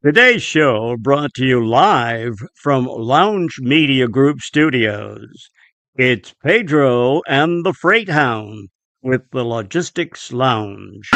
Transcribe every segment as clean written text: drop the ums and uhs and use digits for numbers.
Today's show brought to you live from Lounge Media Group Studios. It's Pedro and the Freight Hound with the Logistics Lounge.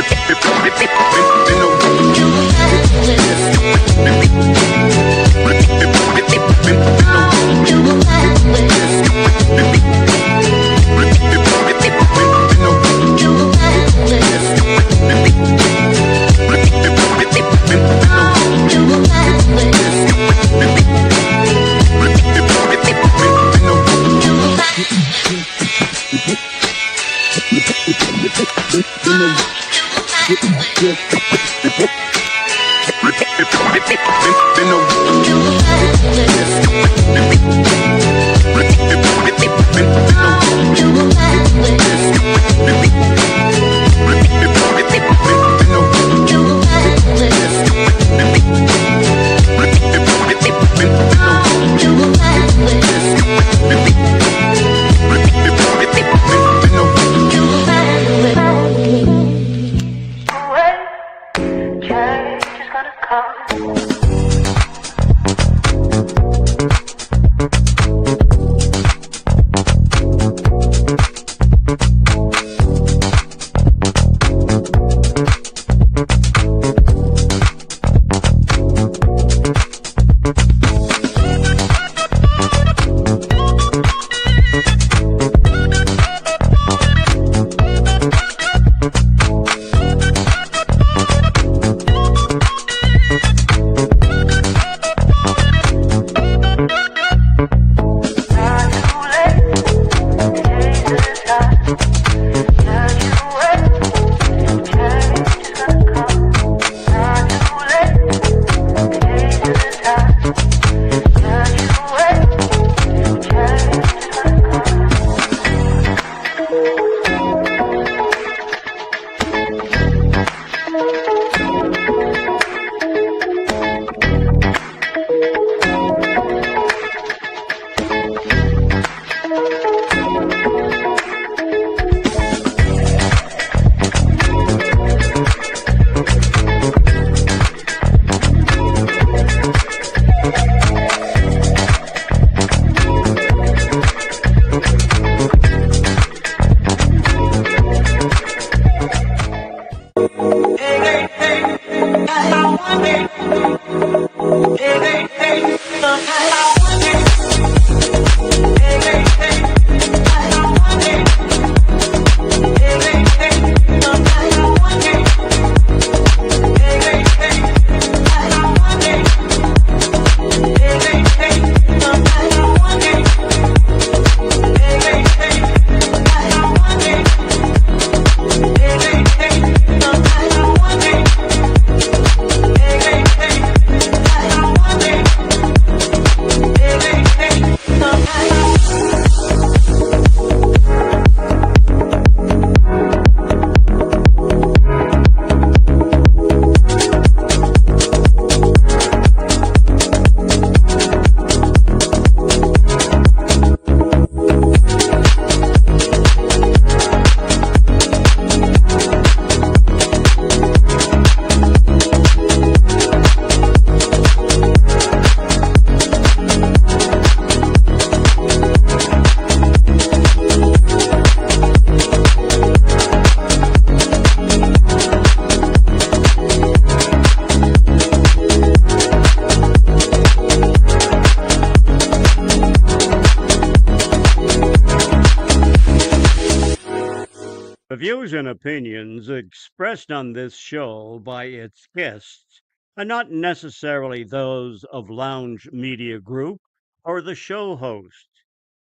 The views and opinions expressed on this show by its guests are not necessarily those of Lounge Media Group or the show host.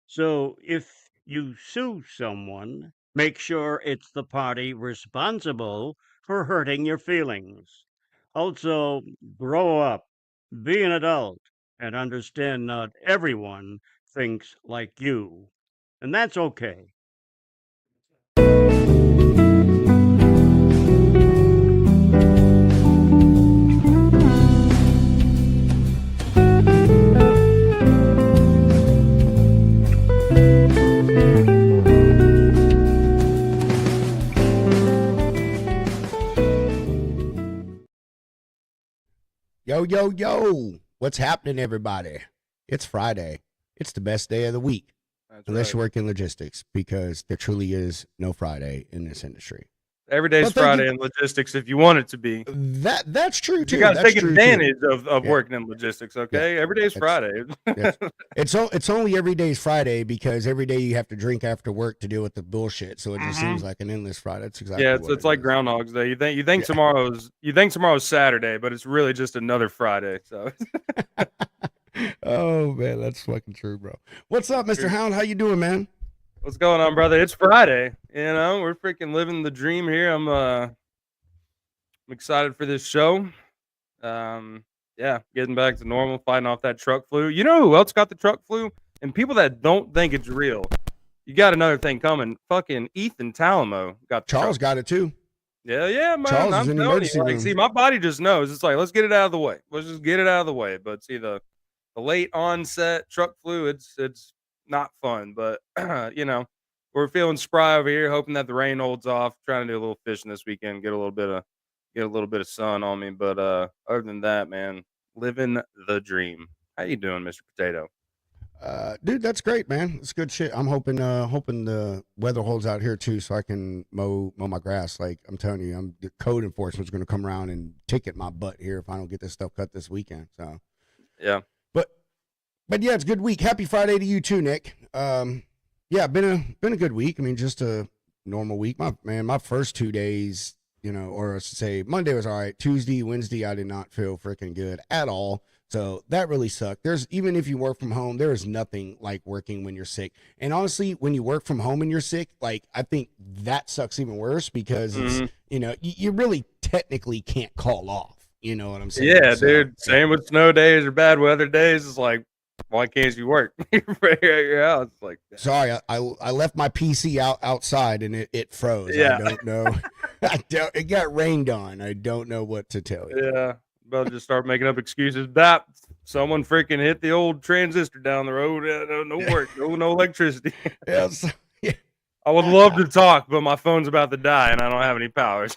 So if you sue someone, make sure it's the party responsible for hurting your feelings. Also, grow up, be an adult, and understand not everyone thinks like you. And that's okay. Yo, yo, yo. What's happening, everybody? It's Friday. It's the best day of the week, That's unless right. you work in logistics, because there truly is no Friday in this industry. Every day's But thank you. Friday in logistics if you want it to be. That's true You too. got to That's take true too. advantage of Yeah, working in logistics, yeah. okay? Every day's It's Friday. it's only every day's Friday because every day you have to drink after work to deal with the bullshit. So it just seems hmm like an endless Friday. That's Yeah, exactly it's what it's it like is. Groundhog's Day. Yeah. You think tomorrow's Saturday, but it's really just another Friday. So Oh man, that's fucking true, bro. What's up, Mr. Hound? How you doing, man? what's going on, brother? It's Friday. We're freaking living the dream here. I'm excited for this show. Um, yeah, getting back to normal, fighting off that truck flu. You know who else got the truck flu? And people that don't think it's real. You got another thing coming. Fucking Ethan Talamo got the Charles truck. got it too. Yeah, man. Charles is I'm in the telling you, emergency like, see, room. my body just knows. It's like, let's get it out of the way. Let's just get it out of the way. But see, the late onset truck flu, it's not fun. But we're feeling spry over here, hoping that the rain holds off. Trying to do a little fishing this weekend, get a little bit of sun on me. But other than that, man, living the dream. How you doing, Mr. Potato? Dude, that's great, man. It's good shit. I'm hoping the weather holds out here too, so I can mow my grass. Like I'm telling you, the code enforcement's going to come around and ticket my butt here if I don't get this stuff cut this weekend. So, Yeah. but but yeah, it's a good week. Happy Friday to you too, Nick. Yeah, been a good week. I mean, just a normal week. My first 2 days, or I should say Monday was all right. Tuesday, Wednesday, I did not feel freaking good at all. So that really sucked. Even if you work from home, there is nothing like working when you're sick. And honestly, when you work from home and you're sick, like I think that sucks even worse because it's, hmm you really technically can't call off. You know what I'm saying? Yeah, So dude. yeah. Same with snow days or bad weather days. It's like, why can't you work? You're right here at your house. It's like, Sorry, I left my PC outside and it froze. I yeah, don't know. It got rained on. I don't know what to tell you. yeah. About to just start making up excuses. That someone freaking hit the old transistor down the road. No work. No electricity. Yeah, so, yeah. I would love to talk, but my phone's about to die and I don't have any powers.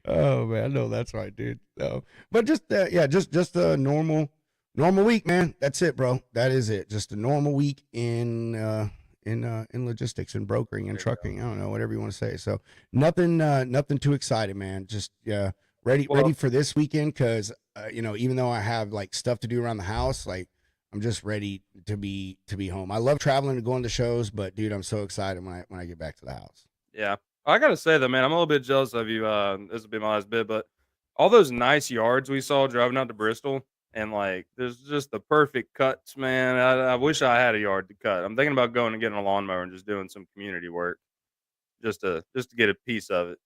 Oh man, no, that's right, dude. No, but just yeah, just a normal week, man. That's it, bro. That is it. Just a normal week in logistics and brokering and There you go. trucking. I don't know, whatever you want to say. So nothing too exciting, man. Just ready Well, for this weekend because even though I have like stuff to do around the house, like I'm just ready to be home. I love traveling and going to shows, but dude, I'm so excited when I get back to the house. yeah. I gotta say though, man, I'm a little bit jealous of you. This will be my last bit, but all those nice yards we saw driving out to Bristol, and like, there's just the perfect cuts, man. I wish I had a yard to cut. I'm thinking about going and getting a lawnmower and just doing some community work, just to get a piece of it.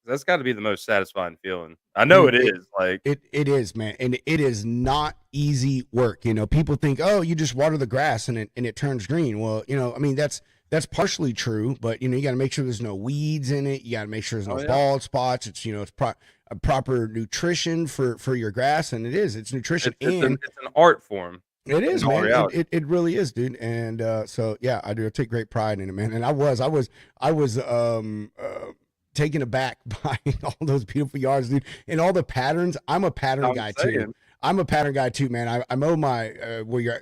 That's got to be the most satisfying feeling. I know Dude, it is. Like, it is, man, and it is not easy work. People think, oh, you just water the grass and it turns green. Well, I mean that's partially true, but you got to make sure there's no weeds in it. You got to make sure there's oh no yeah, bald spots. It's a proper nutrition for your grass, and it's nutrition and it's an art form. it In is, all man. It, reality, it it really is, dude. And so yeah, I do. I take great pride in it, man. And I was taken aback by all those beautiful yards, dude, and all the patterns. I'm a pattern I'm guy too. saying, I'm a pattern guy too, man. I mow my well,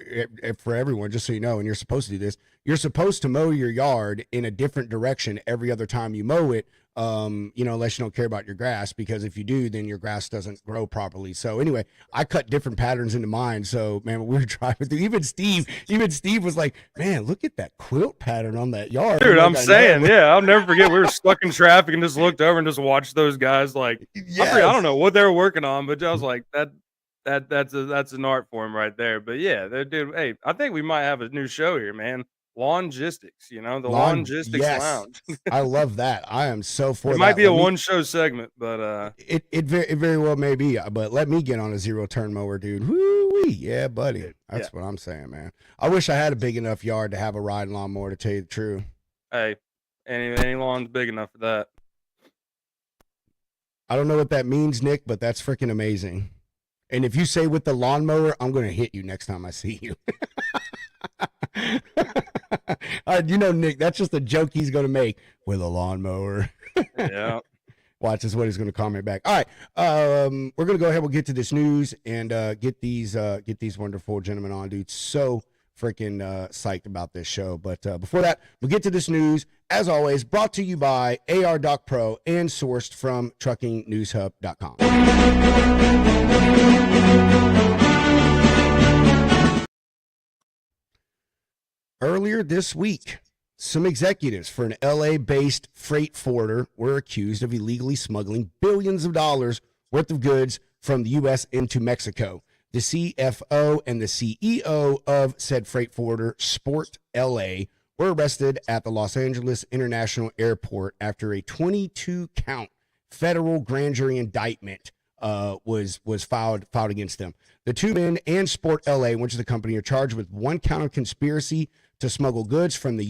for everyone, just so you know, and you're supposed to do this. You're supposed to mow your yard in a different direction every other time you mow it. Unless you don't care about your grass, because if you do, then your grass doesn't grow properly. So anyway, I cut different patterns into mine. So man, when we were driving through, even Steve was like, man, look at that quilt pattern on that yard. I'm dude. like, I'm I know. saying, yeah. I'll never forget. We were stuck in traffic and just looked over and just watched those guys. Like, I don't Yes. know what they were working on, but I was like, that's an art form right there. But yeah, dude. Hey, I think we might have a new show here, man. Lawngistics. The Lawngistics Yes. Lounge. I love that. I am so It for might that. be a one show segment, but It very well may be, but let me get on a zero turn mower, dude. Woo-wee. Yeah, buddy. yeah. That's what I'm saying, man. I wish I had a big enough yard to have a riding lawnmower, to tell you the truth. Hey, any lawn's big enough for that. I don't know what that means, Nick, but that's freaking amazing. And if you say with the lawnmower, I'm going to hit you next time I see you. Nick, that's just a joke he's going to make with a lawnmower. Yeah. Watch, this is what he's going to comment back. All right, we're going to go ahead. We'll get to this news and get these wonderful gentlemen on, dude. So freaking psyched about this show. But before that, we'll get to this news. As always, brought to you by AR Doc Pro and sourced from TruckingNewsHub.com. Earlier this week, some executives for an LA-based freight forwarder were accused of illegally smuggling billions of dollars worth of goods from the U.S. into Mexico. The CFO and the CEO of said freight forwarder, Sport LA, were arrested at the Los Angeles International Airport after a 22-count federal grand jury indictment was filed against them. The two men and Sport LA, which is the company, are charged with 1 count of conspiracy to smuggle goods from the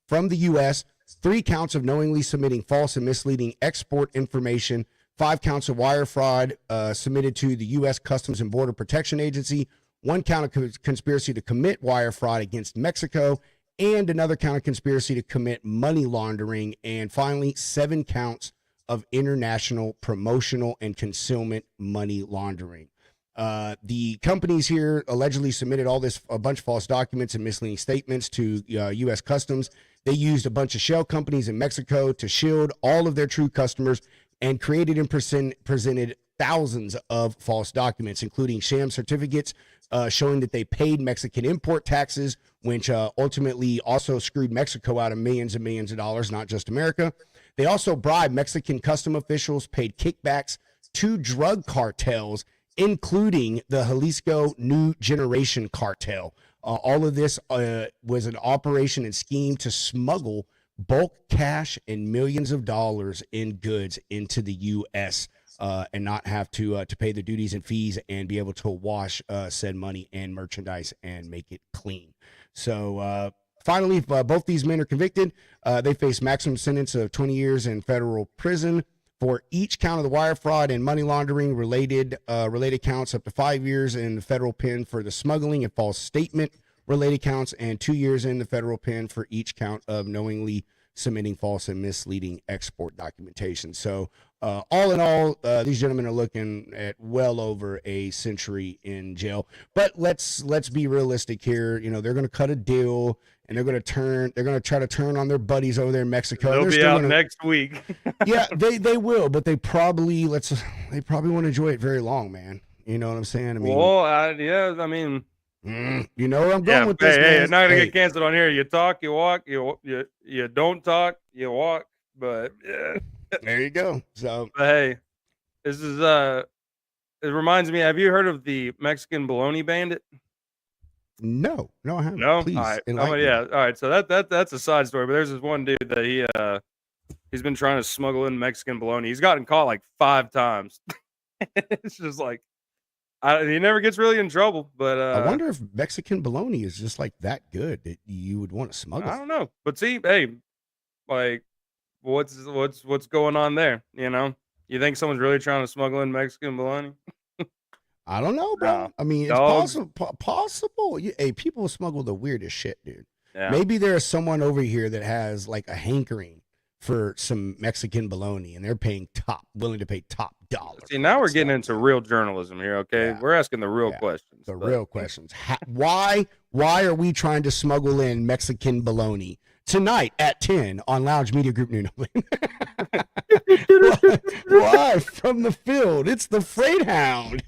U.S., 3 counts of knowingly submitting false and misleading export information, 5 counts of wire fraud submitted to the U.S. Customs and Border Protection Agency, 1 count of conspiracy to commit wire fraud against Mexico, and another count of conspiracy to commit money laundering, and finally 7 counts of international promotional and concealment money laundering. The companies here allegedly submitted a bunch of false documents and misleading statements to U.S. Customs. They used a bunch of shell companies in Mexico to shield all of their true customers and created and presented thousands of false documents, including sham certificates showing that they paid Mexican import taxes, which ultimately also screwed Mexico out of millions and millions of dollars, not just America. They also bribed Mexican custom officials, paid kickbacks to drug cartels, including the Jalisco New Generation cartel. All of this was an operation and scheme to smuggle bulk cash and millions of dollars in goods into the U.S. And not have to pay the duties and fees and be able to wash said money and merchandise and make it clean. So finally, both these men are convicted. They face maximum sentence of 20 years in federal prison for each count of the wire fraud and money laundering related counts, up to 5 years in the federal pen for the smuggling and false statement related counts, and 2 years in the federal pen for each count of knowingly submitting false and misleading export documentation. So all in all, these gentlemen are looking at well over a century in jail. But let's be realistic here. You know, they're going to cut a deal, and they're going to try to turn on their buddies over there in Mexico. They'll be out next week. Yeah, they will, but they probably won't enjoy it very long, man. You know what I'm saying? I mean, well, you know where I'm going with this. Hey, it's not gonna get canceled on here. You talk, you walk, you don't talk, you walk. But yeah. There you go. So, but hey, this is it reminds me. Have you heard of the Mexican bologna bandit? No, I haven't. No, please. All right. All right. So that's a side story. But there's this one dude that he's been trying to smuggle in Mexican bologna. He's gotten caught like 5 times. It's just like he never gets really in trouble. But I wonder if Mexican bologna is just like that good that you would want to smuggle. I don't know. But see, hey, like what's going on there? You know, you think someone's really trying to smuggle in Mexican bologna? I don't know, bro. No. I mean, it's possible. Hey, people smuggle the weirdest shit, dude. Yeah. Maybe there's someone over here that has like a hankering for some Mexican bologna, and they're willing to pay top dollar. See, now we're getting into real journalism here. Okay, Yeah. We're asking the real questions. Real questions. Why are we trying to smuggle in Mexican bologna tonight at 10 on Lounge Media Group New Live from the field? It's the Freight Hound.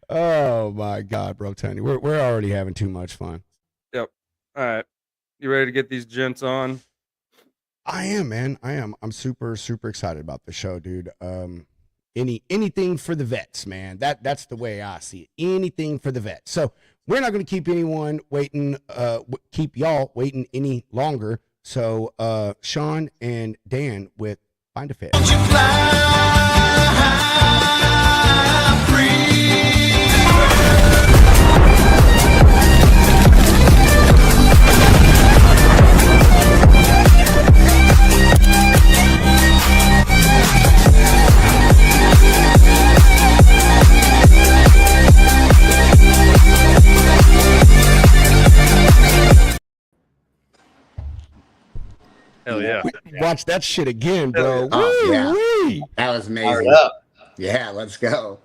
Oh my God, bro, Tony, we're already having too much fun. Yep. All right, you ready to get these gents on? I am, man. I'm super excited about the show, dude. Anything for the vets, man. That's the way I see it. Anything for the vets. So we're not going to keep anyone waiting. Keep y'all waiting any longer. So Shawn and Dan with FindAFitt. Hell yeah. watch that shit again, bro. Oh, yeah. Woo-wee. That was Fired amazing. up. Yeah, let's go.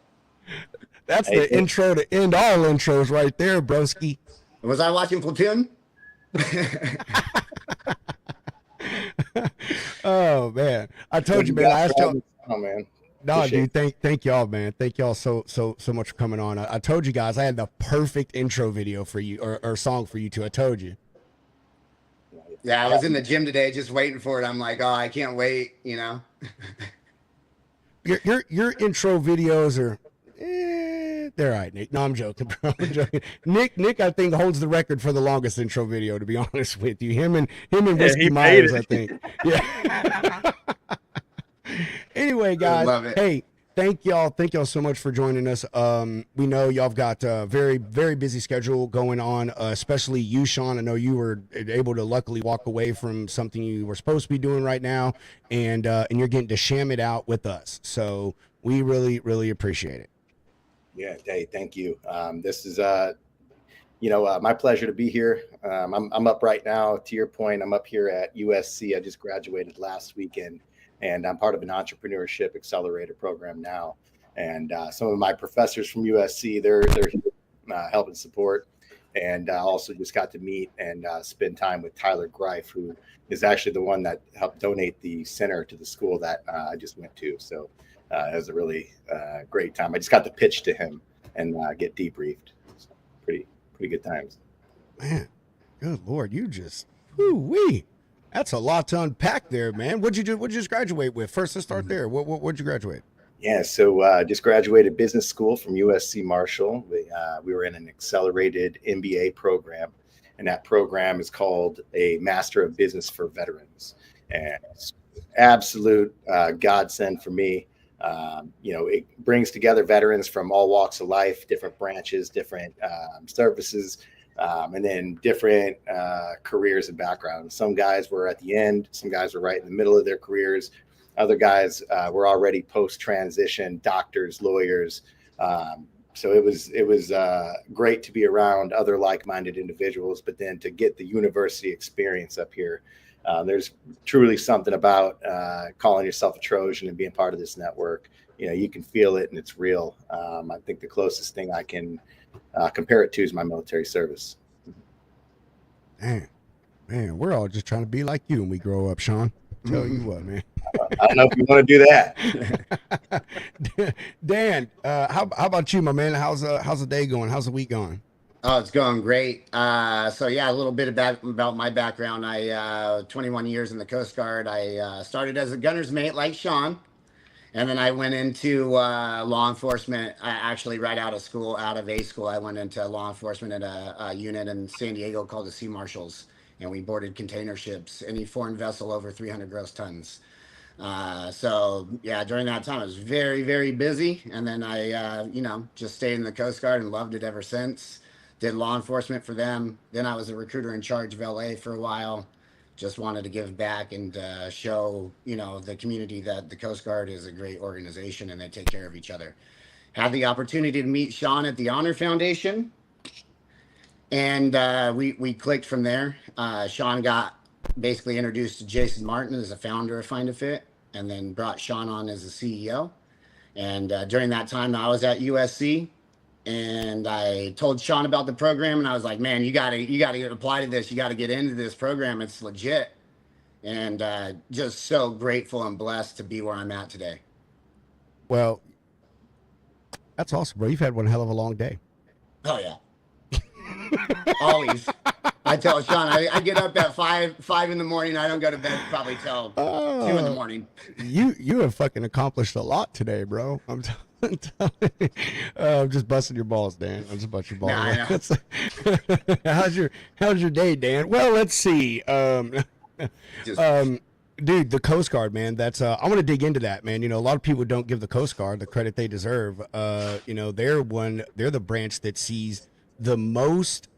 That's Hey, the intro to end all intros right there, broski. Was I watching Platoon? Oh man, I told you, man. I asked y'all. Oh man. No, Appreciate dude, thank y'all, man. Thank y'all so much for coming on. I told you guys I had the perfect intro video for you or song for you two. I told you. Yeah, I was in the gym today just waiting for it. I'm like, oh, I can't wait, Your intro videos are they're all right, Nick. No, I'm joking, bro. I'm joking. Nick, I think holds the record for the longest intro video. To be honest with you, him and Whiskey he made Myers, it. I think. Yeah. Anyway, guys, love it. hey, thank y'all so much for joining us. We know y'all have got a very, very busy schedule going on, especially you, Shawn. I know you were able to luckily walk away from something you were supposed to be doing right now, and you're getting to sham it out with us. So we really, really appreciate it. Yeah, hey, thank you. This is my pleasure to be here. I'm up right now. To your point, I'm up here at USC. I just graduated last weekend, and I'm part of an entrepreneurship accelerator program now. And some of my professors from USC, they're here helping support. And I also just got to meet and spend time with Tyler Greif, who is actually the one that helped donate the center to the school that I just went to. So it was a really great time. I just got to pitch to him and get debriefed. So pretty good times. Man, good Lord, you just woo-wee. That's a lot to unpack there, man. What'd you just graduate with? First, let's start there. What'd you graduate? Yeah, so just graduated business school from USC Marshall. We were in an accelerated MBA program, and that program is called a Master of Business for Veterans. And it's absolute godsend for me. It brings together veterans from all walks of life, different branches, different services, and then different careers and backgrounds. Some guys were at the end, some guys were right in the middle of their careers. Other guys were already post-transition, doctors, lawyers. So it was great to be around other like-minded individuals, but then to get the university experience up here. There's truly something about calling yourself a Trojan and being part of this network. You can feel it and it's real. I think the closest thing I can compare it to is my military service. Man, we're all just trying to be like you when we grow up, Shawn. Tell you what, man. I don't know if you want to do that. Dan, how about you, my man? How's the day going? How's the week going? Oh, it's going great. So yeah, a little bit about my background. I 21 years in the Coast Guard. I started as a gunner's mate like Shawn, and then I went into law enforcement. I actually right out of A school, I went into law enforcement at a unit in San Diego called the Sea Marshals, and we boarded container ships, any foreign vessel over 300 gross tons. So yeah, during that time I was very, very busy, and then I just stayed in the Coast Guard and loved it ever since. Did law enforcement for them. Then I was a recruiter in charge of LA for a while. Just wanted to give back and show the community that the Coast Guard is a great organization and they take care of each other. Had the opportunity to meet Shawn at the Honor Foundation, and we clicked from there. Shawn got basically introduced to Jason Martin as a founder of FindAFitt, and then brought Shawn on as the CEO. And during that time, I was at USC, and I told Shawn about the program, and I was like, "Man, you gotta apply to this. You got to get into this program. It's legit." And just so grateful and blessed to be where I'm at today. Well, that's awesome, bro. You've had one hell of a long day. Oh yeah. Always. I tell Shawn, I get up at 5 in the morning. I don't go to bed probably till 2 in the morning. You have fucking accomplished a lot today, bro. I'm just busting your balls, Dan. I'm just busting your balls. Nah, how's your day, Dan? Well, let's see. Dude, the Coast Guard, man. That's I want to dig into that, man. A lot of people don't give the Coast Guard the credit they deserve. They're the branch that sees the most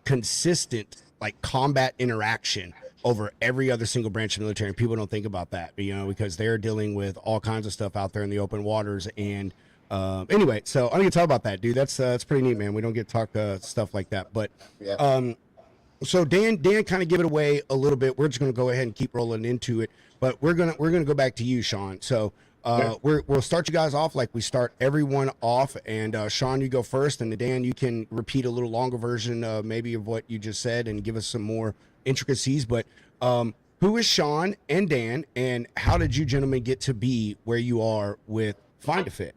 consistent like combat interaction over every other single branch of the military, and people don't think about that, because they're dealing with all kinds of stuff out there in the open waters. And anyway, so I'm gonna talk about that, dude. That's pretty neat, man. We don't get to talk stuff like that, but yeah. So Dan kind of give it away a little bit. We're just going to go ahead and keep rolling into it, but we're gonna go back to you, Shawn. So we'll start you guys off like we start everyone off, and Shawn, you go first, and Dan, you can repeat a little longer version, maybe of what you just said, and give us some more intricacies. But who is Shawn and Dan, and how did you gentlemen get to be where you are with FindAFitt?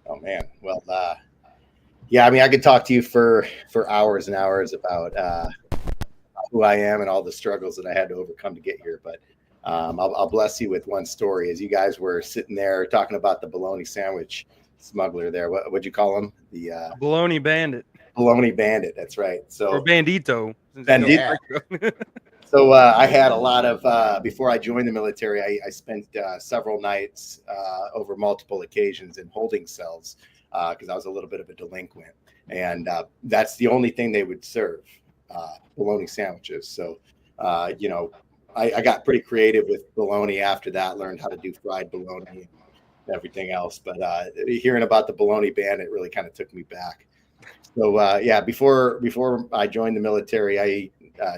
Oh man, well, yeah, I mean, I could talk to you for hours and hours about who I am and all the struggles that I had to overcome to get here. But I'll bless you with one story. As you guys were sitting there talking about the bologna sandwich smuggler there, what'd you call him? The Bologna bandit bologna bandit. That's right. So or bandito. Bandito. Yeah. So I had a lot of before I joined the military. I spent several nights over multiple occasions in holding cells because I was a little bit of a delinquent, and that's the only thing they would serve, bologna sandwiches. So you know, I got pretty creative with bologna after that. Learned how to do fried bologna and everything else. But hearing about the bologna bandit really kind of took me back. So yeah, before I joined the military, I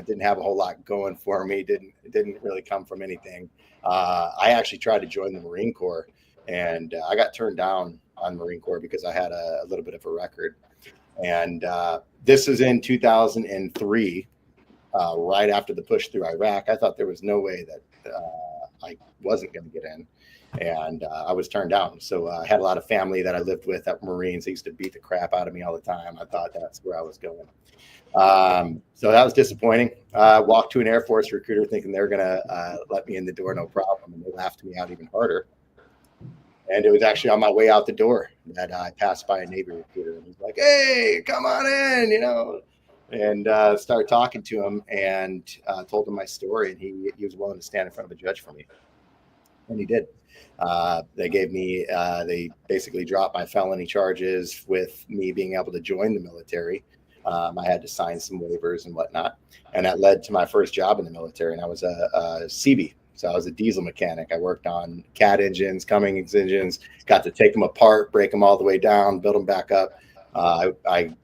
didn't have a whole lot going for me. Didn't really come from anything. I actually tried to join the Marine Corps, and I got turned down on Marine Corps because I had a little bit of a record. And this is in 2003, right after the push through Iraq. I thought there was no way that I wasn't going to get in. And I was turned down. So I had a lot of family that I lived with at Marines. They used to beat the crap out of me all the time. I thought that's where I was going. So that was disappointing. Walked to an Air Force recruiter thinking they were going to let me in the door, no problem. And they laughed me out even harder. And it was actually on my way out the door that I passed by a Navy recruiter. And he's like, hey, come on in, you know. And started talking to him and told him my story. And he was willing to stand in front of a judge for me. And he did. They gave me, they basically dropped my felony charges with me being able to join the military. I had to sign some waivers and whatnot. And that led to my first job in the military. And I was a CB. So I was a diesel mechanic. I worked on Cat engines, Cummins engines, got to take them apart, break them all the way down, build them back up. I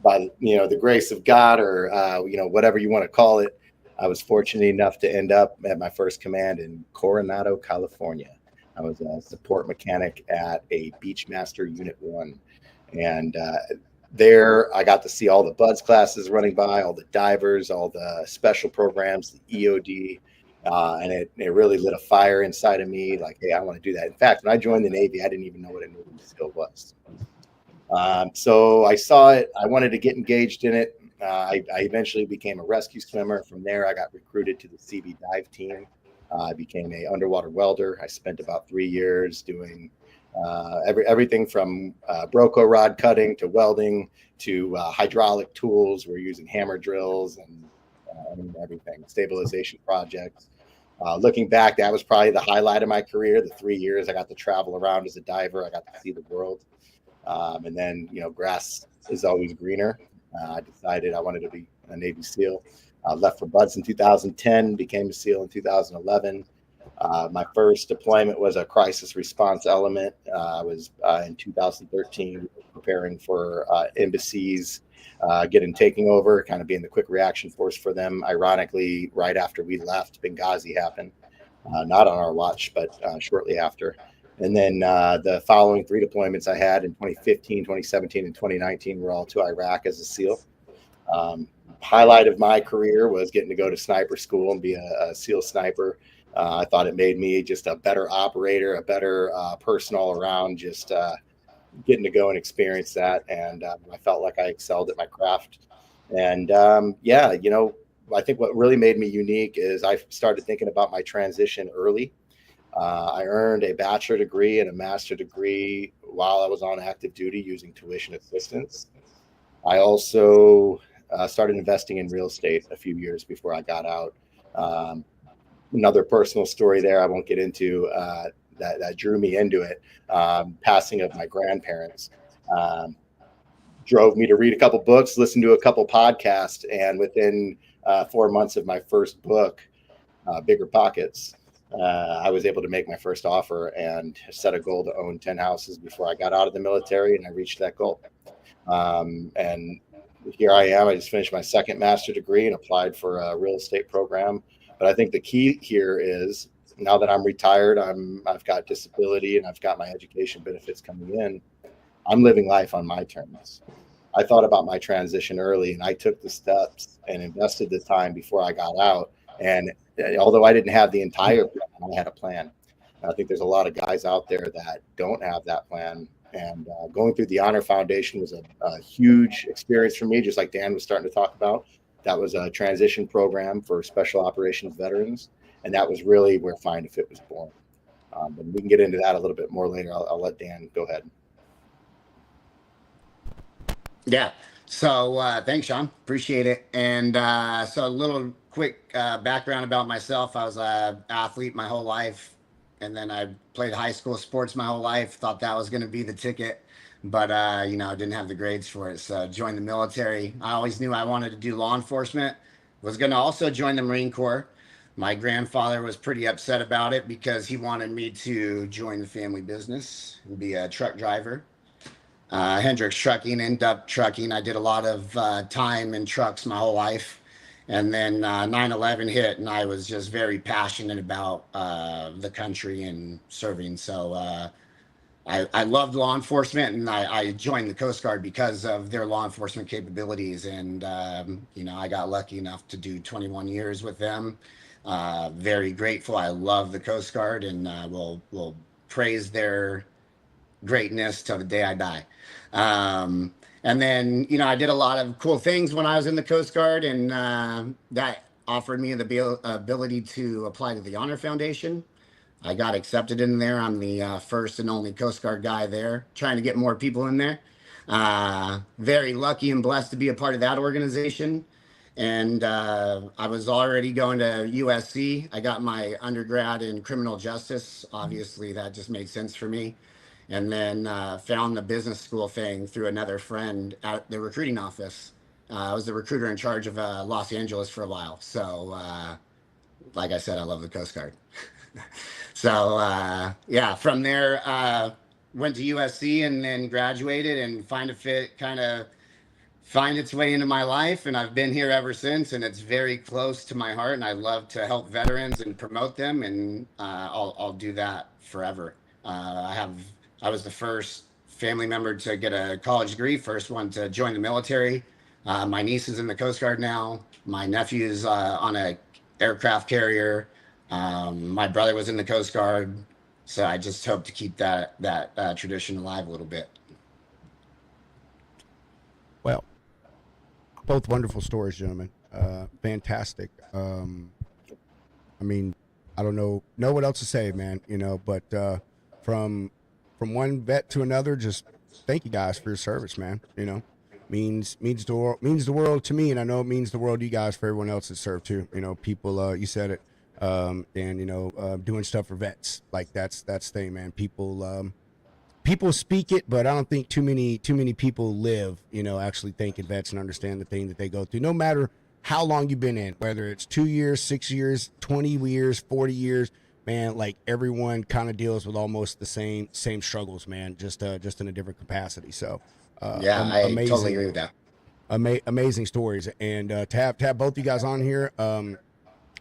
by, you know, the grace of God or, you know, whatever you want to call it, I was fortunate enough to end up at my first command in Coronado, California. I was a support mechanic at a Beachmaster Unit 1. And there I got to see all the BUDS classes running by, all the divers, all the special programs, the EOD. And it really lit a fire inside of me. Like, hey, I want to do that. In fact, when I joined the Navy, I didn't even know what a Navy SEAL was. So I saw it. I wanted to get engaged in it. I eventually became a rescue swimmer. From there, I got recruited to the CB dive team. I became an underwater welder. I spent about 3 years doing everything from Broco rod cutting to welding to hydraulic tools. We're using hammer drills and everything, stabilization projects. Looking back, that was probably the highlight of my career. The 3 years I got to travel around as a diver. I got to see the world. And then, you know, grass is always greener. I decided I wanted to be a Navy SEAL. Left for BUDS in 2010, became a SEAL in 2011. My first deployment was a crisis response element. I was in 2013 preparing for embassies taking over, kind of being the quick reaction force for them. Ironically, right after we left, Benghazi happened. Not on our watch, but shortly after. And then the following 3 deployments I had in 2015, 2017, and 2019 were all to Iraq as a SEAL. Highlight of my career was getting to go to sniper school and be a SEAL sniper. I thought it made me just a better operator, a better person all around, just getting to go and experience that. And I felt like I excelled at my craft. And yeah, you know, I think what really made me unique is I started thinking about my transition early. I earned a bachelor degree and a master degree while I was on active duty using tuition assistance. I also started investing in real estate a few years before I got out. Another personal story there I won't get into that drew me into it. Passing of my grandparents drove me to read a couple books, listen to a couple podcasts, and within 4 months of my first book, Bigger Pockets, I was able to make my first offer and set a goal to own 10 houses before I got out of the military, and I reached that goal. And here I am. I just finished my second master's degree and applied for a real estate program. But I think the key here is now that I'm retired, I've got disability and I've got my education benefits coming in. I'm living life on my terms. I thought about my transition early, and I took the steps and invested the time before I got out. And although I didn't have the entire plan, I had a plan. And I think there's a lot of guys out there that don't have that plan. And going through the Honor Foundation was a huge experience for me, just like Dan was starting to talk about. That was a transition program for special operations veterans. And that was really where FindAFitt was born. But we can get into that a little bit more later. I'll let Dan go ahead. Yeah. So thanks, Shawn. Appreciate it. And so a little quick background about myself. I was an athlete my whole life. And then I played high school sports my whole life. Thought that was going to be the ticket. But, I didn't have the grades for it. So I joined the military. I always knew I wanted to do law enforcement. Was going to also join the Marine Corps. My grandfather was pretty upset about it because he wanted me to join the family business and be a truck driver. Hendricks Trucking, ended up trucking. I did a lot of time in trucks my whole life. And then 9/11 hit, and I was just very passionate about the country and serving. So I loved law enforcement, and I joined the Coast Guard because of their law enforcement capabilities. And, I got lucky enough to do 21 years with them. Very grateful. I love the Coast Guard, and will praise their greatness till the day I die. And then, I did a lot of cool things when I was in the Coast Guard, and that offered me the ability to apply to the Honor Foundation. I got accepted in there. I'm the first and only Coast Guard guy there, trying to get more people in there. Very lucky and blessed to be a part of that organization. And I was already going to USC. I got my undergrad in criminal justice. Obviously, that just made sense for me. And then found the business school thing through another friend at the recruiting office. I was the recruiter in charge of Los Angeles for a while. So, like I said, I love the Coast Guard. So, from there, went to USC and then graduated, and FindAFitt kind of find its way into my life, and I've been here ever since, and it's very close to my heart, and I love to help veterans and promote them, and I'll do that forever. I was the first family member to get a college degree, first one to join the military. My niece is in the Coast Guard now. My nephew's on a aircraft carrier. My brother was in the Coast Guard. So I just hope to keep that tradition alive a little bit. Well, both wonderful stories, gentlemen. Fantastic. I mean, I don't know what else to say, man, but from one vet to another, just thank you guys for your service, man. Means the world to me, and I know it means the world to you guys for everyone else that served too. People, you said it, and doing stuff for vets, like that's the thing, man. People speak it, but I don't think too many people live, actually thanking vets and understand the thing that they go through, no matter how long you've been in, whether it's 2 years, 6 years, 20 years, 40 years. Man, like everyone kind of deals with almost the same struggles, man, just in a different capacity. So I totally agree with that. Amazing stories, and to have both you guys on here,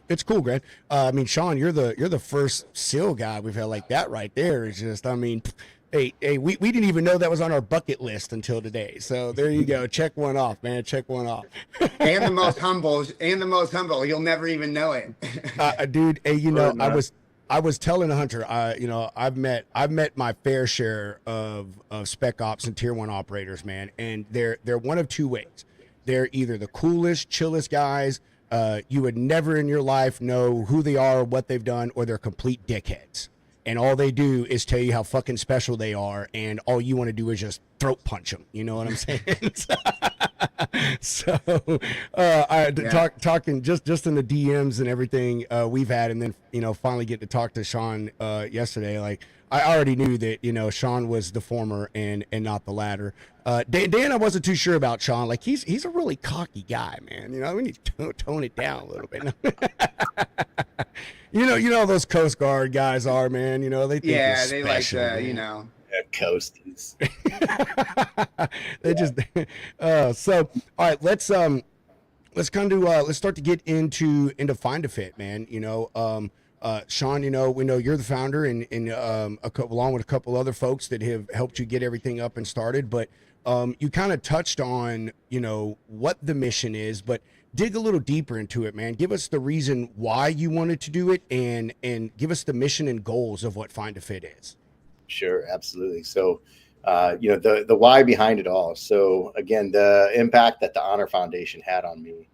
it's cool, Greg. I mean, Shawn, you're the first SEAL guy we've had like that. Right there is just, I mean, hey, we didn't even know that was on our bucket list until today. So there you go. Check one off, man. Check one off. and the most humble. You'll never even know it. Dude, hey, I was telling Hunter, I've met my fair share of spec ops and tier 1 operators, man, and they're one of two ways. They're either the coolest, chillest guys. You would never in your life know who they are or what they've done, or they're complete dickheads. And all they do is tell you how fucking special they are, and all you want to do is just throat punch them. You know what I'm saying? So, talking just in the DMs and everything we've had, and then finally get to talk to Shawn yesterday. Like, I already knew that Shawn was the former and not the latter. Dan, I wasn't too sure about Shawn. Like, he's a really cocky guy, man. We need to tone it down a little bit. You know those Coast Guard guys are, man. They think they're they special, like man. Coasties. They just so all right, let's kind of let's start to get into FindAFitt, man. Shawn, we know you're the founder, and along with a couple other folks that have helped you get everything up and started. But you kind of touched on what the mission is, but dig a little deeper into it, man. Give us the reason why you wanted to do it, and give us the mission and goals of what FindAFitt is. Sure, absolutely. So, the why behind it all. So again, the impact that the Honor Foundation had on me,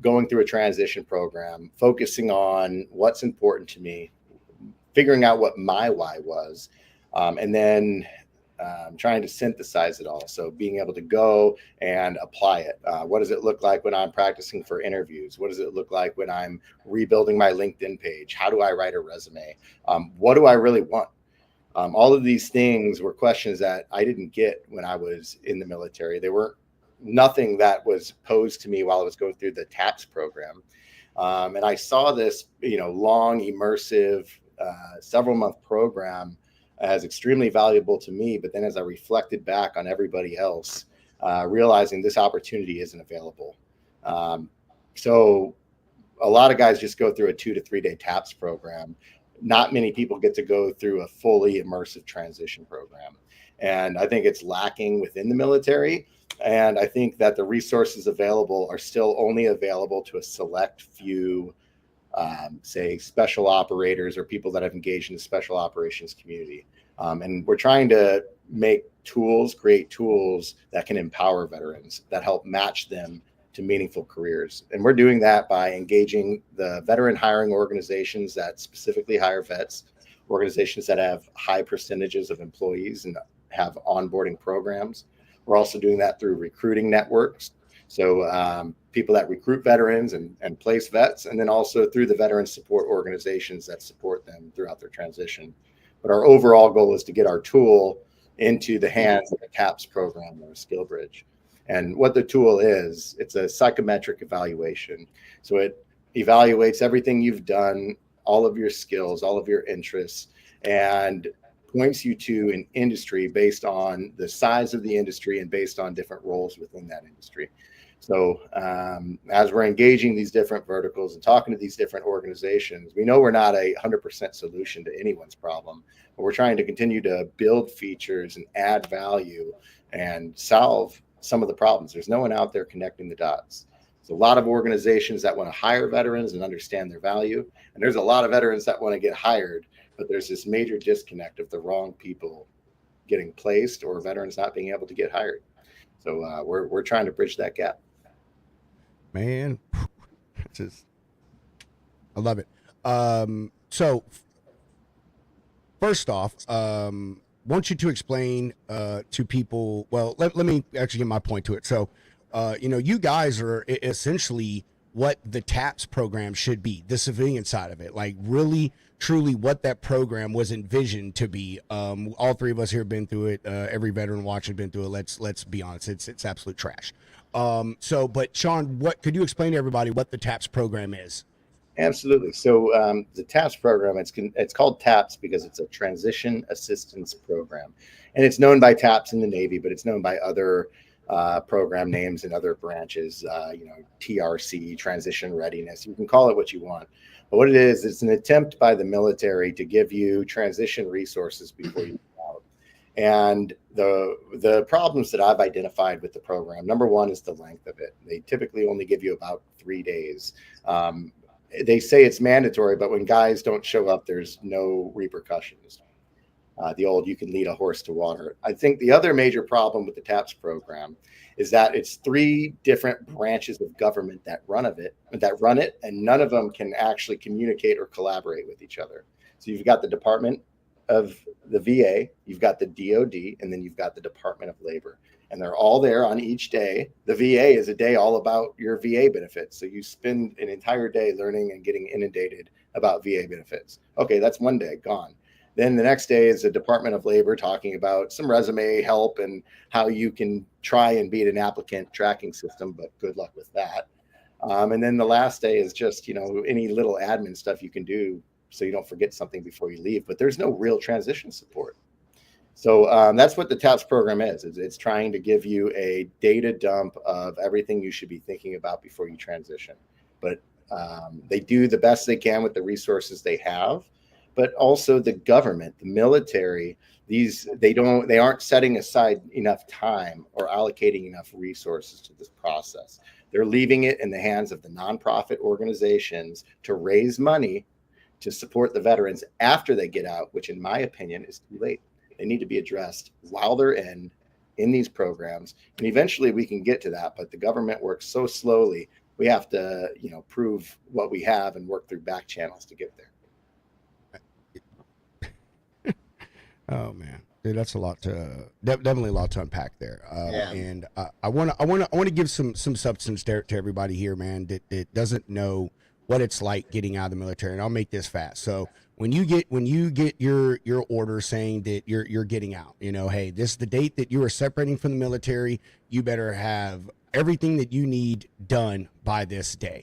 going through a transition program, focusing on what's important to me, figuring out what my why was, and then trying to synthesize it all. So being able to go and apply it. What does it look like when I'm practicing for interviews? What does it look like when I'm rebuilding my LinkedIn page? How do I write a resume? What do I really want? All of these things were questions that I didn't get when I was in the military. They weren't nothing that was posed to me while I was going through the TAPS program. And I saw this, long, immersive, several month program as extremely valuable to me. But then as I reflected back on everybody else, realizing this opportunity isn't available. So a lot of guys just go through a 2 to 3 day TAPS program. Not many people get to go through a fully immersive transition program. And I think it's lacking within the military. And I think that the resources available are still only available to a select few, say, special operators or people that have engaged in the special operations community. And we're trying to create tools that can empower veterans, that help match them to meaningful careers. And we're doing that by engaging the veteran hiring organizations that specifically hire vets, organizations that have high percentages of employees and have onboarding programs. We're also doing that through recruiting networks. So people that recruit veterans and place vets, and then also through the veteran support organizations that support them throughout their transition. But our overall goal is to get our tool into the hands of the TAPS program or Skill Bridge. And what the tool is, it's a psychometric evaluation. So it evaluates everything you've done, all of your skills, all of your interests, and points you to an industry based on the size of the industry and based on different roles within that industry. So as we're engaging these different verticals and talking to these different organizations, we know we're not a 100% solution to anyone's problem, but we're trying to continue to build features and add value and solve some of the problems. There's no one out there connecting the dots. There's a lot of organizations that want to hire veterans and understand their value. And there's a lot of veterans that want to get hired, but there's this major disconnect of the wrong people getting placed or veterans not being able to get hired. So we're trying to bridge that gap. Man, I love it. So first off, want you to explain to people, well, let me actually get my point to it. So, you guys are essentially what the TAPS program should be, the civilian side of it, like really, truly what that program was envisioned to be. All three of us here have been through it. Every veteran watching been through it. Let's be honest. It's absolute trash. But Shawn, what could you explain to everybody what the TAPS program is? Absolutely. So the TAPS program, it's called TAPS because it's a transition assistance program, and it's known by TAPS in the Navy, but it's known by other program names and other branches. TRC, transition readiness. You can call it what you want, but what it is, it's an attempt by the military to give you transition resources before you go out. And the problems that I've identified with the program, number one is the length of it. They typically only give you about 3 days. They say it's mandatory, but when guys don't show up, there's no repercussions. The old, you can lead a horse to water. I think the other major problem with the TAPS program is that it's 3 different branches of government that run it, and none of them can actually communicate or collaborate with each other. So you've got the Department of the VA, you've got the DOD, and then you've got the Department of Labor. And they're all there on each day. The VA is a day all about your VA benefits. So you spend an entire day learning and getting inundated about VA benefits. Okay, that's one day gone. Then the next day is the Department of Labor talking about some resume help and how you can try and beat an applicant tracking system, but good luck with that. And then the last day is just, any little admin stuff you can do so you don't forget something before you leave. But there's no real transition support. So that's what the TAPS program is. It's trying to give you a data dump of everything you should be thinking about before you transition. But they do the best they can with the resources they have. But also the government, the military, they aren't setting aside enough time or allocating enough resources to this process. They're leaving it in the hands of the nonprofit organizations to raise money to support the veterans after they get out, which in my opinion is too late. They need to be addressed while they're in these programs, and eventually we can get to that. But the government works so slowly. We have to, prove what we have and work through back channels to get there. Oh man, dude, that's a lot to definitely a lot to unpack there. Yeah. And I want to give some substance to everybody here, man, that doesn't know what it's like getting out of the military. And I'll make this fast. So when you get your order saying that you're getting out, hey, this is the date that you are separating from the military. You better have everything that you need done by this day.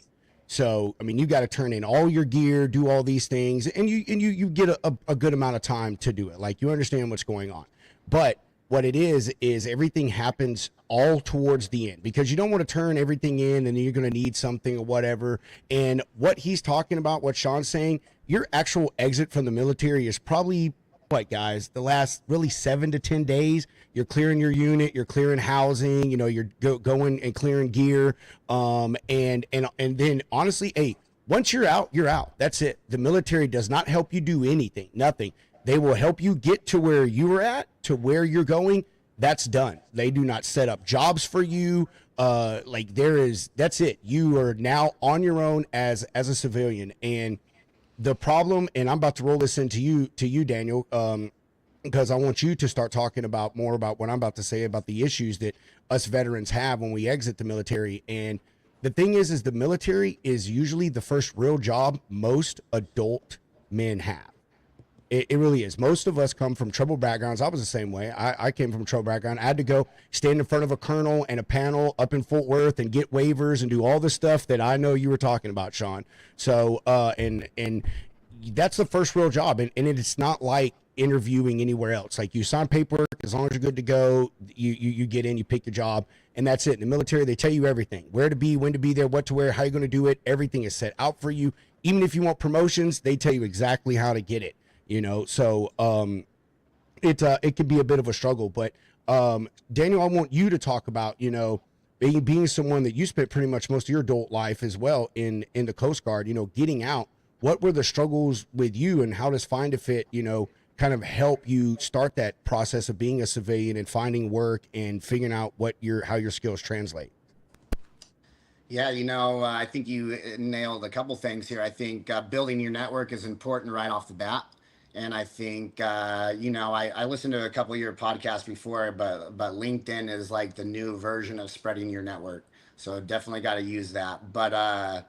So, I mean, you got to turn in all your gear, do all these things, and you get a good amount of time to do it. Like, you understand what's going on. But what it is everything happens all towards the end, because you don't want to turn everything in and then you're going to need something or whatever. And what he's talking about, what Shawn's saying, your actual exit from the military is probably, what, guys, the last really 7 to 10 days. You're clearing your unit, you're clearing housing, you're going and clearing gear, and then honestly, hey, once you're out, you're out. That's it. The military does not help you do anything, nothing. They will help you get to where you were at, to where you're going. That's done. They do not set up jobs for you. That's it. You are now on your own as a civilian. And the problem, and I'm about to roll this into you, Daniel, because I want you to start talking more about what I'm about to say about the issues that us veterans have when we exit the military. And the thing is the military is usually the first real job most adult men have. It really is. Most of us come from troubled backgrounds. I was the same way. I came from a troubled background. I had to go stand in front of a colonel and a panel up in Fort Worth and get waivers and do all the stuff that I know you were talking about, Shawn. So, and that's the first real job. And it's not like interviewing anywhere else. Like, you sign paperwork, as long as you're good to go, you get in, you pick your job, and that's it. In the military, they tell you everything: where to be, when to be there, what to wear, how you're going to do it. Everything is set out for you. Even if you want promotions, they tell you exactly how to get it. So it can be a bit of a struggle. But Daniel, I want you to talk about, being someone that you spent pretty much most of your adult life as well in the Coast Guard, getting out. What were the struggles with you, and how does FindAFitt, kind of help you start that process of being a civilian and finding work and figuring out how your skills translate? Yeah, I think you nailed a couple things here. I think building your network is important right off the bat. And I think, I listened to a couple of your podcasts before, but LinkedIn is like the new version of spreading your network. So definitely got to use that. But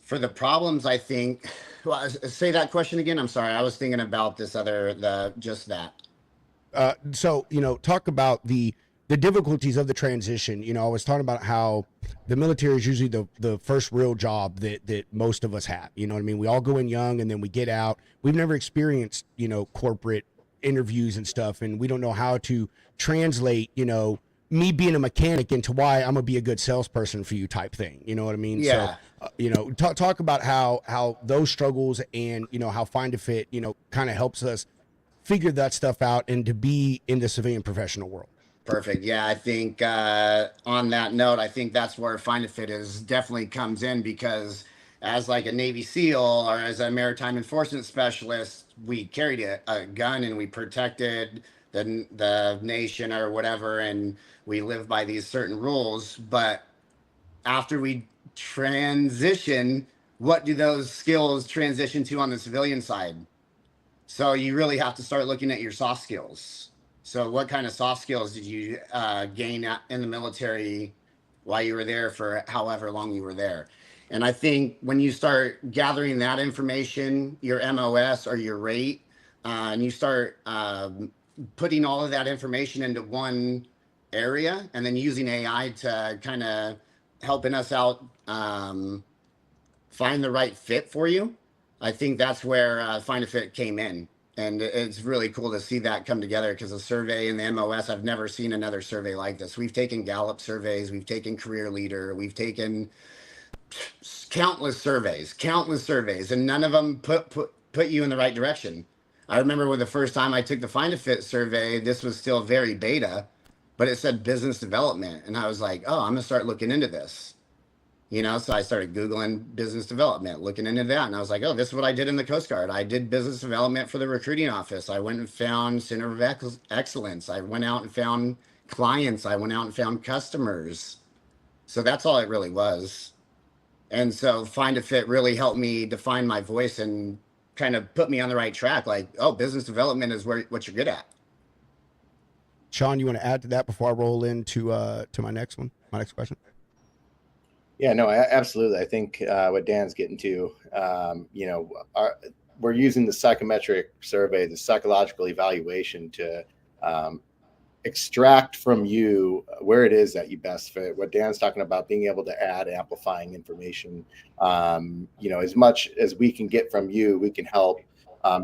for the problems, I think, well, say that question again. I'm sorry. I was thinking about just that. So, talk about the difficulties of the transition. I was talking about how the military is usually the first real job that most of us have. You know what I mean? We all go in young and then we get out. We've never experienced, corporate interviews and stuff. And we don't know how to translate, me being a mechanic into why I'm gonna be a good salesperson for you type thing. You know what I mean? Yeah. So, talk about how those struggles and, how FindAFitt, kind of helps us figure that stuff out and to be in the civilian professional world. Perfect. Yeah, I think on that note, I think that's where FindAFitt definitely comes in, because as like a Navy SEAL or as a maritime enforcement specialist, we carried a gun and we protected the nation or whatever, and we live by these certain rules. But after we transition, what do those skills transition to on the civilian side? So you really have to start looking at your soft skills. So what kind of soft skills did you gain in the military while you were there for however long you were there? And I think when you start gathering that information, your MOS or your rate, and you start putting all of that information into one area, and then using AI to kind of helping us out find the right fit for you, I think that's where FindAFitt came in. And it's really cool to see that come together, because the survey and the MOS, I've never seen another survey like this. We've taken Gallup surveys, we've taken Career Leader, we've taken countless surveys, and none of them put you in the right direction. I remember when the first time I took the FindAFitt survey, this was still very beta, but it said business development, and I was like, oh, I'm gonna start looking into this. So I started Googling business development, looking into that. And I was like, oh, this is what I did in the Coast Guard. I did business development for the recruiting office. I went and found Center of Excellence. I went out and found clients. I went out and found customers. So that's all it really was. And so FindAFitt really helped me define my voice and kind of put me on the right track. Like, oh, business development is what you're good at. Shawn, you want to add to that before I roll into to my next question? Yeah, no, absolutely. I think what Dan's getting to, we're using the psychometric survey, the psychological evaluation, to extract from you where it is that you best fit. What Dan's talking about, being able to add amplifying information, as much as we can get from you, we can help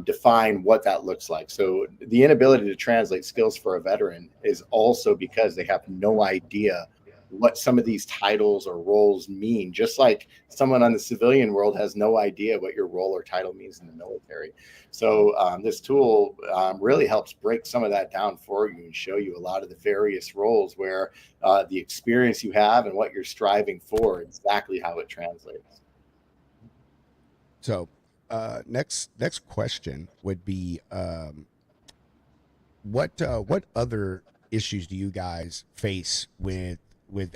define what that looks like. So the inability to translate skills for a veteran is also because they have no idea what some of these titles or roles mean, just like someone on the civilian world has no idea what your role or title means in the military. So this tool really helps break some of that down for you and show you a lot of the various roles where the experience you have and what you're striving for, exactly how it translates. So next question would be, what other issues do you guys face with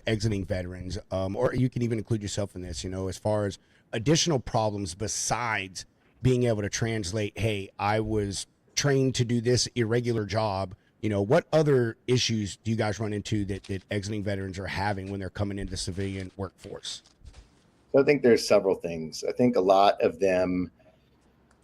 exiting veterans, or you can even include yourself in this, as far as additional problems besides being able to translate, hey, I was trained to do this irregular job. What other issues do you guys run into that exiting veterans are having when they're coming into the civilian workforce? So I think there's several things. I think a lot of them,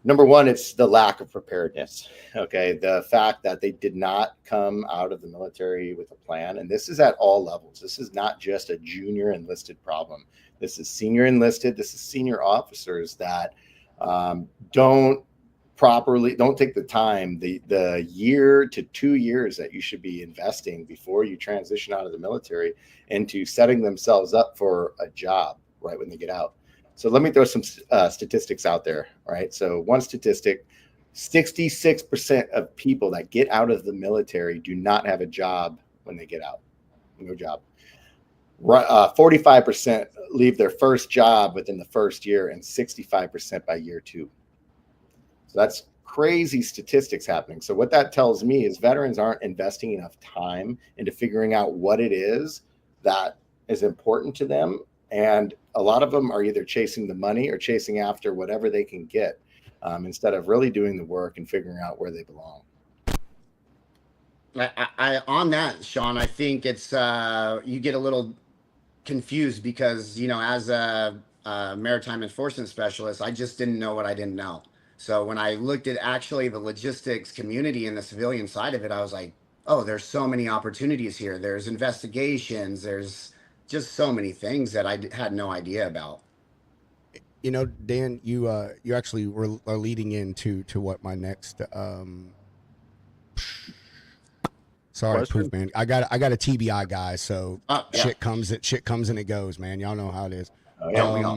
number one, it's the lack of preparedness. Okay. The fact that they did not come out of the military with a plan. And this is at all levels. This is not just a junior enlisted problem. This is senior enlisted. This is senior officers that don't take the time, the year to 2 years that you should be investing before you transition out of the military, into setting themselves up for a job right when they get out. So let me throw some statistics out there. All right. So one statistic, 66% of people that get out of the military do not have a job when they get out. No job. 45% leave their first job within the first year, and 65% by year 2. So that's crazy statistics happening. So what that tells me is veterans aren't investing enough time into figuring out what it is that is important to them. And a lot of them are either chasing the money or chasing after whatever they can get, instead of really doing the work and figuring out where they belong. I on that, Shawn, I think it's you get a little confused because as a maritime enforcement specialist, I just didn't know what I didn't know. So when I looked at actually the logistics community and the civilian side of it, I was like, oh, there's so many opportunities here. There's investigations. There's just so many things that I had no idea about. Dan, you actually are leading into what my next sorry, proof, man. I got a TBI guy, so Yeah. shit comes and it goes, man. Y'all know how it is. Yeah, we all.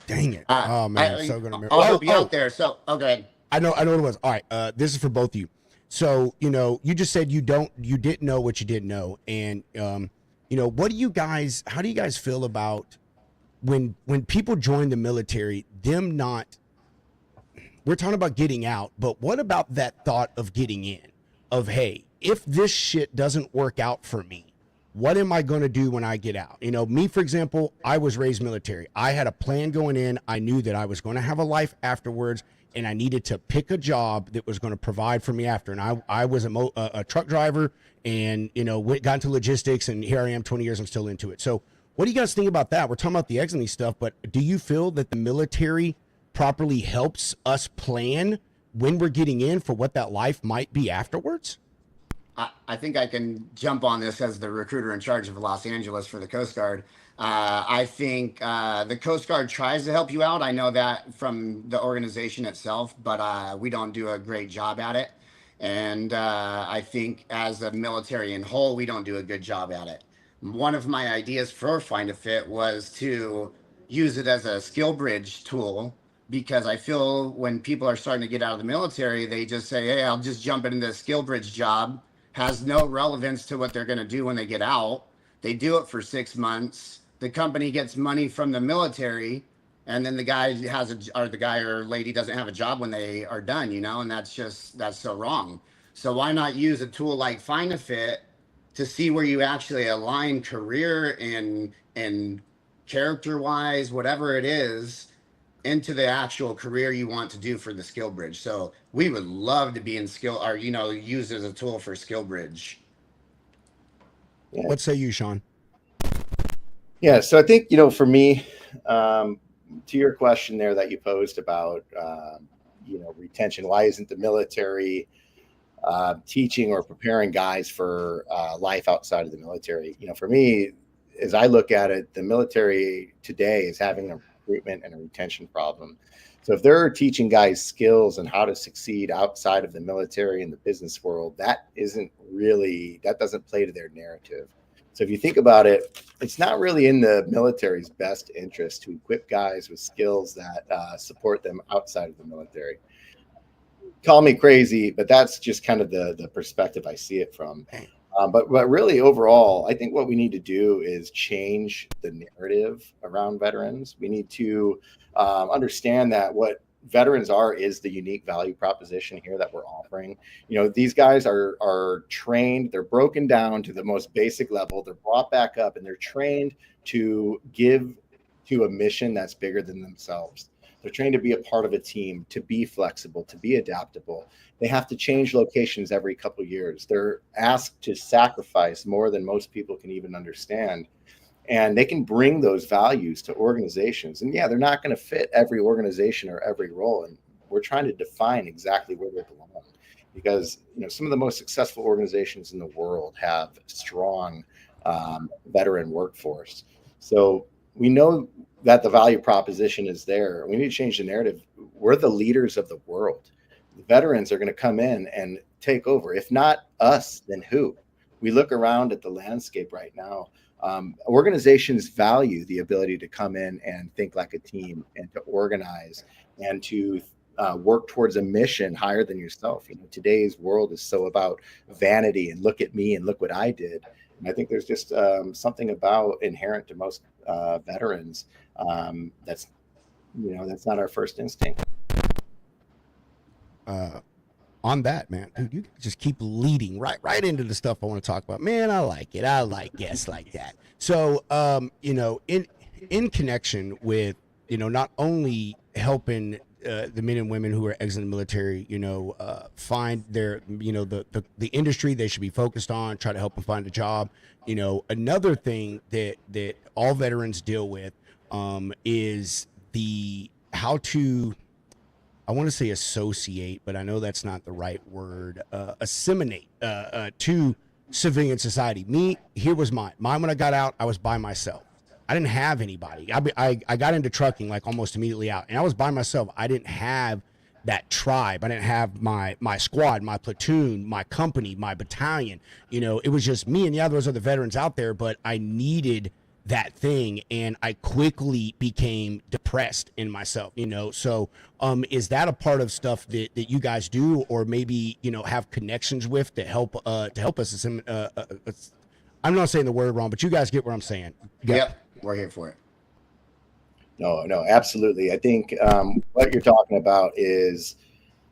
Dang it. Oh man, I'm so gonna remember. I'll help you out there. So, okay. I know what it was. All right, this is for both of you. So, you just said you didn't know what you didn't know, and how do you guys feel about when people join the military, we're talking about getting out, but what about that thought of getting in? Of, hey, if this shit doesn't work out for me, what am I going to do when I get out? Me, for example, I was raised military. I had a plan going in. I knew that I was going to have a life afterwards, and I needed to pick a job that was going to provide for me after. And I was a truck driver, and got into logistics, and here I am 20 years, I'm still into it. So what do you guys think about that? We're talking about the exiting stuff, but do you feel that the military properly helps us plan when we're getting in for what that life might be afterwards? I think I can jump on this as the recruiter in charge of Los Angeles for the Coast Guard. I think the Coast Guard tries to help you out. I know that from the organization itself, but we don't do a great job at it. And I think as a military in whole, we don't do a good job at it. One of my ideas for FindAFitt was to use it as a skill bridge tool, because I feel when people are starting to get out of the military, they just say, hey, I'll just jump into the skill bridge job. Has no relevance to what they're going to do when they get out. They do it for 6 months. The company gets money from the military, and then the guy or the guy or lady doesn't have a job when they are done, and that's so wrong. So why not use a tool like FindAFitt to see where you actually align career and character wise, whatever it is, into the actual career you want to do for the skill bridge. So we would love to be in skill, or used as a tool for skill bridge. Yeah. What say you, Shawn? Yeah, so I think, for me, to your question there that you posed about, retention, why isn't the military teaching or preparing guys for life outside of the military? For me, as I look at it, the military today is having a recruitment and a retention problem. So if they're teaching guys skills and how to succeed outside of the military and the business world, that doesn't play to their narrative. So if you think about it, it's not really in the military's best interest to equip guys with skills that support them outside of the military. Call me crazy, but that's just kind of the perspective I see it from. But really, overall, I think what we need to do is change the narrative around veterans. We need to understand that what veterans is the unique value proposition here that we're offering. These guys are trained, they're broken down to the most basic level, they're brought back up, and they're trained to give to a mission that's bigger than themselves. They're trained to be a part of a team, to be flexible, to be adaptable. They have to change locations every couple of years. They're asked to sacrifice more than most people can even understand. And they can bring those values to organizations. And yeah, they're not going to fit every organization or every role. And we're trying to define exactly where they belong. Because some of the most successful organizations in the world have strong veteran workforce. So we know that the value proposition is there. We need to change the narrative. We're the leaders of the world. The veterans are going to come in and take over. If not us, then who? We look around at the landscape right now. Organizations value the ability to come in and think like a team and to organize and to work towards a mission higher than yourself. Today's world is so about vanity and look at me and look what I did. And I think there's just something about inherent to most veterans that's not our first instinct. On that, man, dude, you just keep leading right into the stuff I want to talk about. Man, I like it. I like guests like that. So, in connection with, not only helping the men and women who are exiting the military, find their, the industry they should be focused on, try to help them find a job. Another thing that all veterans deal with is how to, I want to say associate, but I know that's not the right word, assimilate to civilian society. Here was mine. Mine when I got out, I was by myself. I didn't have anybody. I got into trucking like almost immediately out, and I was by myself. I didn't have that tribe. I didn't have my squad, my platoon, my company, my battalion. It was just me and the others other veterans out there, but I needed that thing, and I quickly became depressed in myself. So is that a part of stuff that you guys do, or maybe have connections with to help us? I'm not saying the word wrong, but you guys get what I'm saying. Yep, we're here for it. No, absolutely. I think what you're talking about is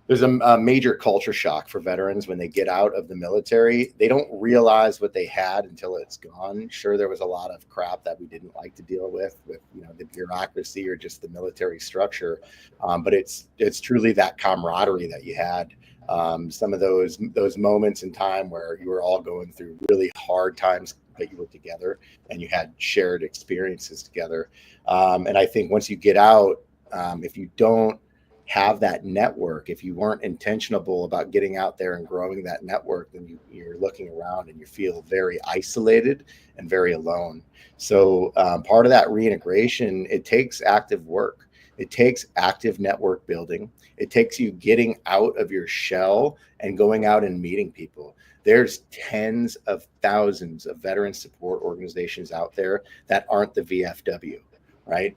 there's a major culture shock for veterans when they get out of the military. They don't realize what they had until it's gone. Sure, there was a lot of crap that we didn't like to deal with the bureaucracy or just the military structure, but it's truly that camaraderie that you had. Some of those moments in time where you were all going through really hard times, but you were together and you had shared experiences together. And I think once you get out, if you don't have that network, if you weren't intentional about getting out there and growing that network, then you're looking around and you feel very isolated and very alone. So part of that reintegration, it takes active work. It takes active network building. It takes you getting out of your shell and going out and meeting people. There's tens of thousands of veteran support organizations out there that aren't the VFW, right?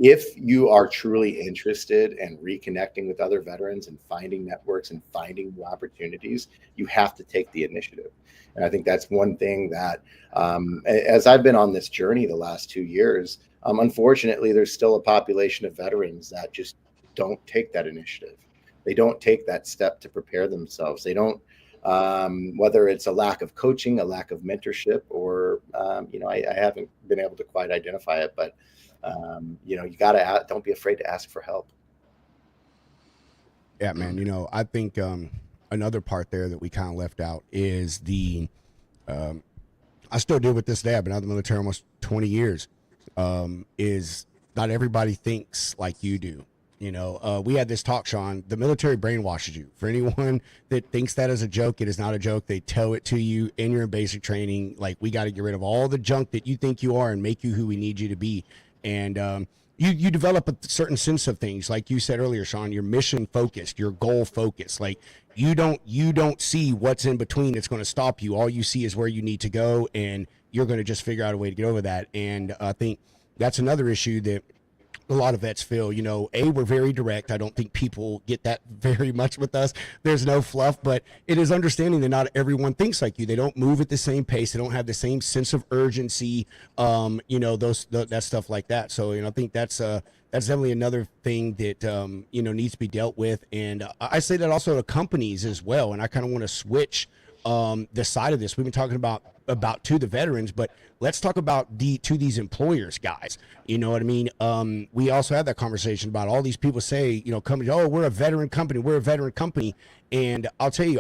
If you are truly interested in reconnecting with other veterans and finding networks and finding new opportunities, you have to take the initiative. And I think that's one thing that, as I've been on this journey the last 2 years, unfortunately, there's still a population of veterans that just don't take that initiative. They don't take that step to prepare themselves. They don't, whether it's a lack of coaching, a lack of mentorship, or, I haven't been able to quite identify it, but you gotta don't be afraid to ask for help. Yeah, man. I think another part there that we kind of left out is I still deal with this day. I've been out of the military almost 20 years. Is not everybody thinks like you do. We had this talk, Shawn. The military brainwashes you. For anyone that thinks that is a joke, it is not a joke. They tell it to you in your basic training. Like, we got to get rid of all the junk that you think you are and make you who we need you to be. And you develop a certain sense of things, like you said earlier, Shawn. You're mission focused, you're goal focused. Like, you don't see what's in between that's going to stop you. All you see is where you need to go, and you're going to just figure out a way to get over that. And I think that's another issue that a lot of vets feel. We're very direct. I don't think people get that very much with us. There's no fluff, but it is understanding that not everyone thinks like you. They don't move at the same pace. They don't have the same sense of urgency. That stuff like that. So, I think that's definitely another thing that, needs to be dealt with. And I say that also to companies as well. And I kind of want to switch the side of this. We've been talking about to the veterans, but let's talk about to these employers, guys. You know what I mean? We also had that conversation about all these people say, companies, oh, we're a veteran company. And I'll tell you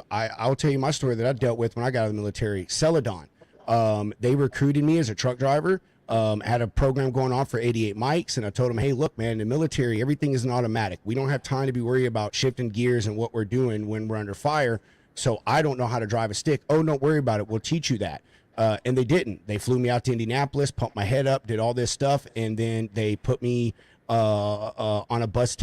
my story that I dealt with when I got out of the military. Celadon, they recruited me as a truck driver. Had a program going on for 88 mics, and I told them, hey, look, man, in the military, everything is an automatic. We don't have time to be worried about shifting gears and what we're doing when we're under fire. So I don't know how to drive a stick. Oh, don't worry about it. We'll teach you that. And they didn't. They flew me out to Indianapolis, pumped my head up, did all this stuff, and then they put me on a bus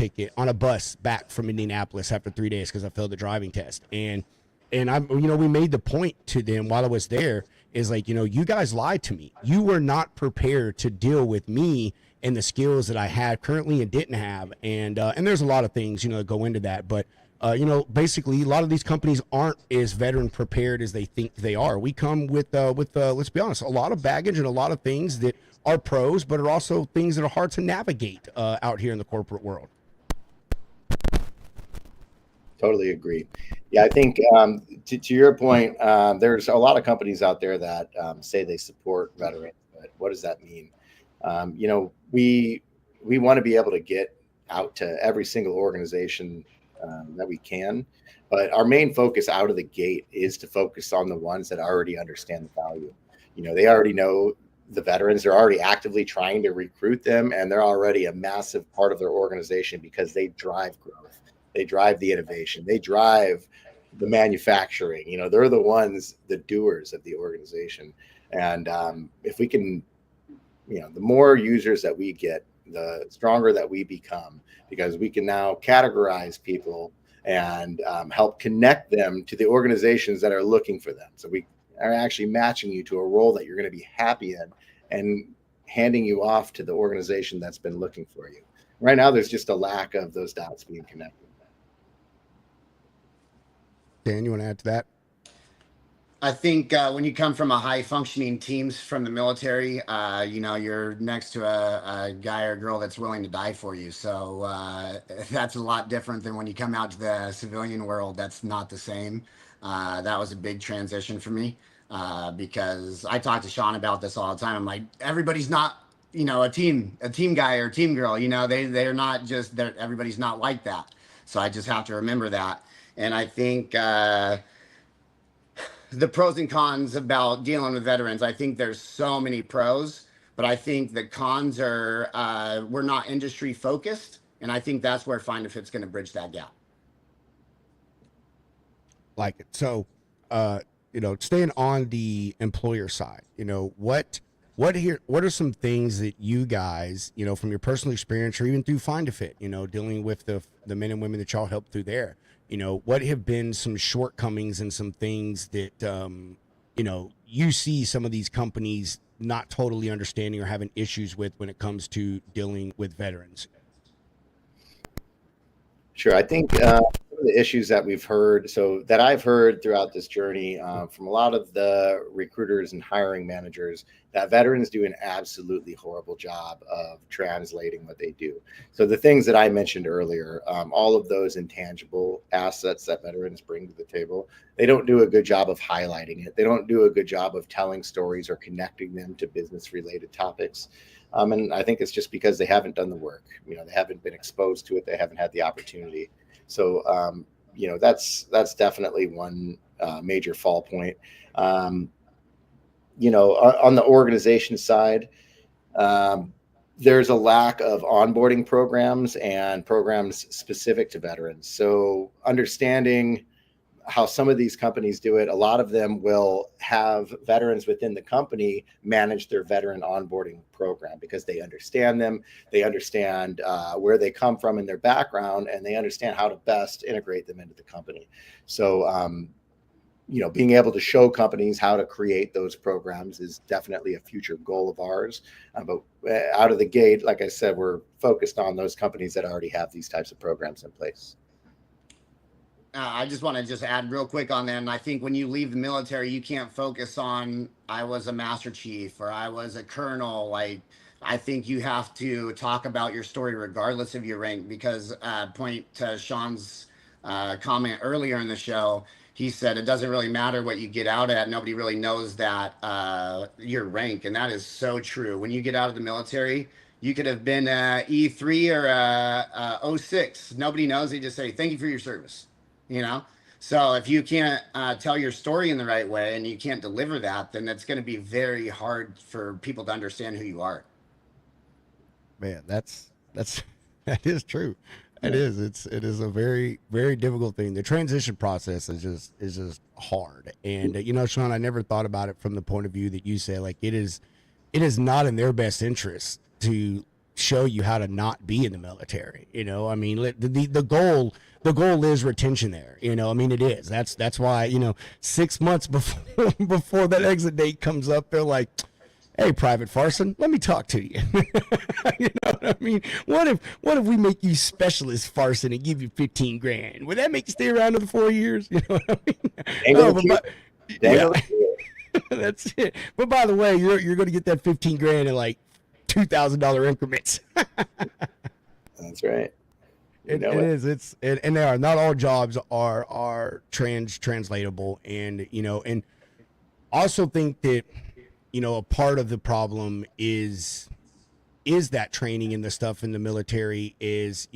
back from Indianapolis after 3 days because I failed the driving test. And we made the point to them while I was there is like, you guys lied to me. You were not prepared to deal with me and the skills that I had currently and didn't have. And there's a lot of things, that go into that, but basically a lot of these companies aren't as veteran prepared as they think they are. We come with let's be honest, a lot of baggage and a lot of things that are pros, but are also things that are hard to navigate out here in the corporate world. Totally agree. Yeah, I think to your point, there's a lot of companies out there that say they support veterans, but what does that mean? We want to be able to get out to every single organization that we can, but our main focus out of the gate is to focus on the ones that already understand the value. They already know the veterans, they're already actively trying to recruit them, and they're already a massive part of their organization because they drive growth, they drive the innovation, they drive the manufacturing. They're the ones, the doers of the organization. And if we can, the more users that we get, the stronger that we become, because we can now categorize people and help connect them to the organizations that are looking for them. So we are actually matching you to a role that you're going to be happy in and handing you off to the organization that's been looking for you. Right now, there's just a lack of those dots being connected. Dan, you want to add to that? I think when you come from a high functioning teams from the military, you're next to a guy or girl that's willing to die for you. So that's a lot different than when you come out to the civilian world. That's not the same. That was a big transition for me because I talk to Shawn about this all the time. I'm like, everybody's not, a team guy or team girl. They're not just, everybody's not like that. So I just have to remember that. And I think the pros and cons about dealing with veterans, I think there's so many pros, But I think the cons are we're not industry focused, and I think that's where FindAFitt's going to bridge that gap. Like it. So, staying on the employer side, what are some things that you guys, from your personal experience or even through FindAFitt, dealing with the men and women that y'all help through there, what have been some shortcomings and some things that, you see some of these companies not totally understanding or having issues with when it comes to dealing with veterans? Sure. I think some of the issues that I've heard throughout this journey from a lot of the recruiters and hiring managers, that veterans do an absolutely horrible job of translating what they do. So the things that I mentioned earlier, all of those intangible assets that veterans bring to the table, they don't do a good job of highlighting it. They don't do a good job of telling stories or connecting them to business related topics. And I think it's just because they haven't done the work. They haven't been exposed to it. They haven't had the opportunity. So, that's definitely one major fall point. On the organization side, there's a lack of onboarding programs and programs specific to veterans. So understanding how some of these companies do it, a lot of them will have veterans within the company manage their veteran onboarding program because they understand them, they understand where they come from in their background, and they understand how to best integrate them into the company. So, being able to show companies how to create those programs is definitely a future goal of ours. But out of the gate, like I said, we're focused on those companies that already have these types of programs in place. I just want to add real quick on that. And I think when you leave the military, you can't focus on, I was a master chief or I was a colonel. Like, I think you have to talk about your story regardless of your rank, because point to Shawn's comment earlier in the show, he said it doesn't really matter what you get out at. Nobody really knows that your rank. And that is so true. When you get out of the military, you could have been E3 or 06. Nobody knows. They just say, thank you for your service. So if you can't tell your story in the right way and you can't deliver that, then it's going to be very hard for people to understand who you are. Man, that is true. It is. It is a very, very difficult thing. The transition process is just hard. And Shawn, I never thought about it from the point of view that you say, like, it is not in their best interest to show you how to not be in the military. I mean, the goal is retention there. It is. That's why, 6 months before that exit date comes up, they're like, hey, Private Farson, let me talk to you. You know what I mean? What if we make you specialist Farson and give you 15 grand? Would that make you stay around another 4 years? You know what I mean? Yeah, that's it. But by the way, you're going to get that 15 grand in like $2,000 increments. That's right. It is. And they are. Not all jobs are translatable, and and also think that a part of the problem is that training and the stuff in the military is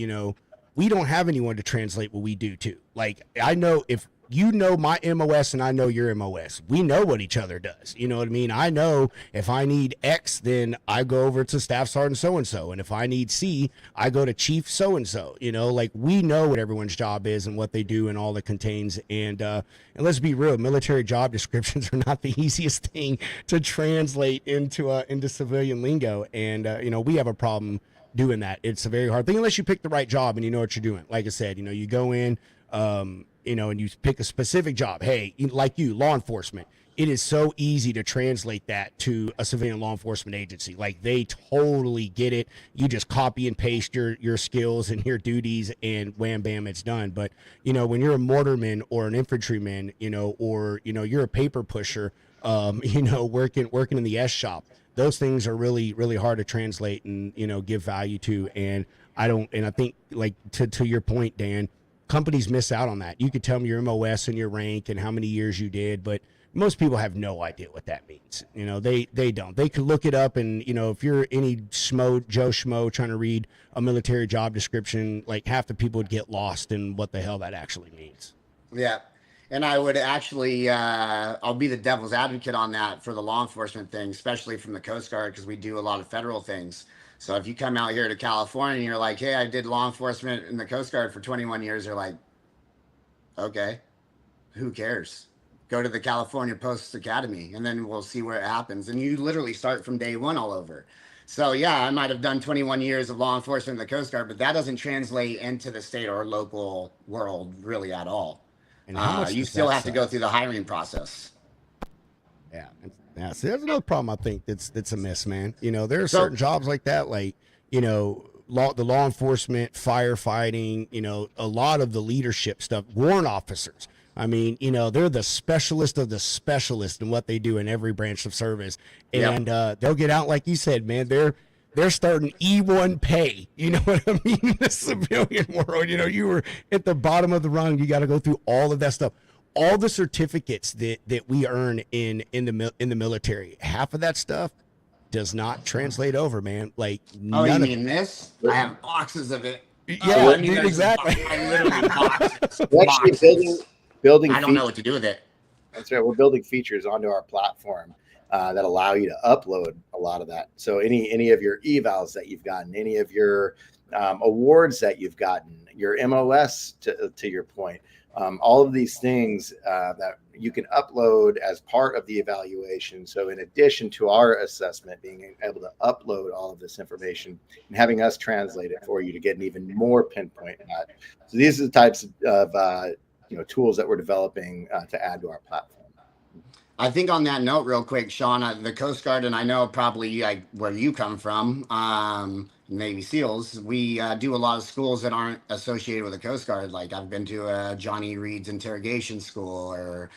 we don't have anyone to translate what we do to. Like, I know if my MOS and I know your MOS, we know what each other does. You know what I mean? I know if I need X, then I go over to Staff Sergeant so-and-so. And if I need C, I go to Chief so-and-so. Like, we know what everyone's job is and what they do and all that contains. And let's be real, military job descriptions are not the easiest thing to translate into civilian lingo. And, we have a problem doing that. It's a very hard thing unless you pick the right job and you know what you're doing. Like I said, you go in, and you pick a specific job. Hey, like law enforcement, it is so easy to translate that to a civilian law enforcement agency. Like, they totally get it. You just copy and paste your skills and your duties, and wham, bam, it's done. But, when you're a mortarman or an infantryman, or, you're a paper pusher, working in the S shop, those things are really, really hard to translate and, give value to. And I think, like, to your point, Dan, companies miss out on that. You could tell them your MOS and your rank and how many years you did, but most people have no idea what that means. They don't. They could look it up, and if you're any Joe Schmo trying to read a military job description, like, half the people would get lost in what the hell that actually means. Yeah. And I would actually, I'll be the devil's advocate on that for the law enforcement thing, especially from the Coast Guard, because we do a lot of federal things. So if you come out here to California and you're like, hey, I did law enforcement in the Coast Guard for 21 years, they're like, okay, who cares? Go to the California Post Academy and then we'll see where it happens. And you literally start from day one all over. So yeah, I might have done 21 years of law enforcement in the Coast Guard, but that doesn't translate into the state or local world really at all. And how much You does still that have to suck? go through the hiring process. Yeah, yeah. See, there's another problem I think that's a miss, man. You know, there are So certain jobs like that, like the law enforcement, firefighting. You know, a lot of the leadership stuff, warrant officers. I mean, they're the specialist of the specialist in what they do in every branch of service, yep. and they'll get out like you said, man. They're starting E1 pay. You know what I mean? In the civilian world, you were at the bottom of the rung. You got to go through all of that stuff. All the certificates that we earn in the military, half of that stuff does not translate over, man. Like Oh, you none of mean this? I have boxes of it. it. Oh, Yeah, I mean, dude, there's just exactly. I literally boxes, We're actually boxes. building I don't know features. what to do with it. That's right. We're building features onto our platform that allow you to upload a lot of that. So any of your evals that you've gotten, any of your awards that you've gotten, your MOS to your point, all of these things that you can upload as part of the evaluation. So in addition to our assessment, being able to upload all of this information and having us translate it for you to get an even more pinpoint at. So these are the types of tools that we're developing to add to our platform. I think on that note, real quick, Shawn, the Coast Guard, and I know probably like where you come from, Navy SEALs, we do a lot of schools that aren't associated with the Coast Guard. Like I've been to Johnny Reed's interrogation school or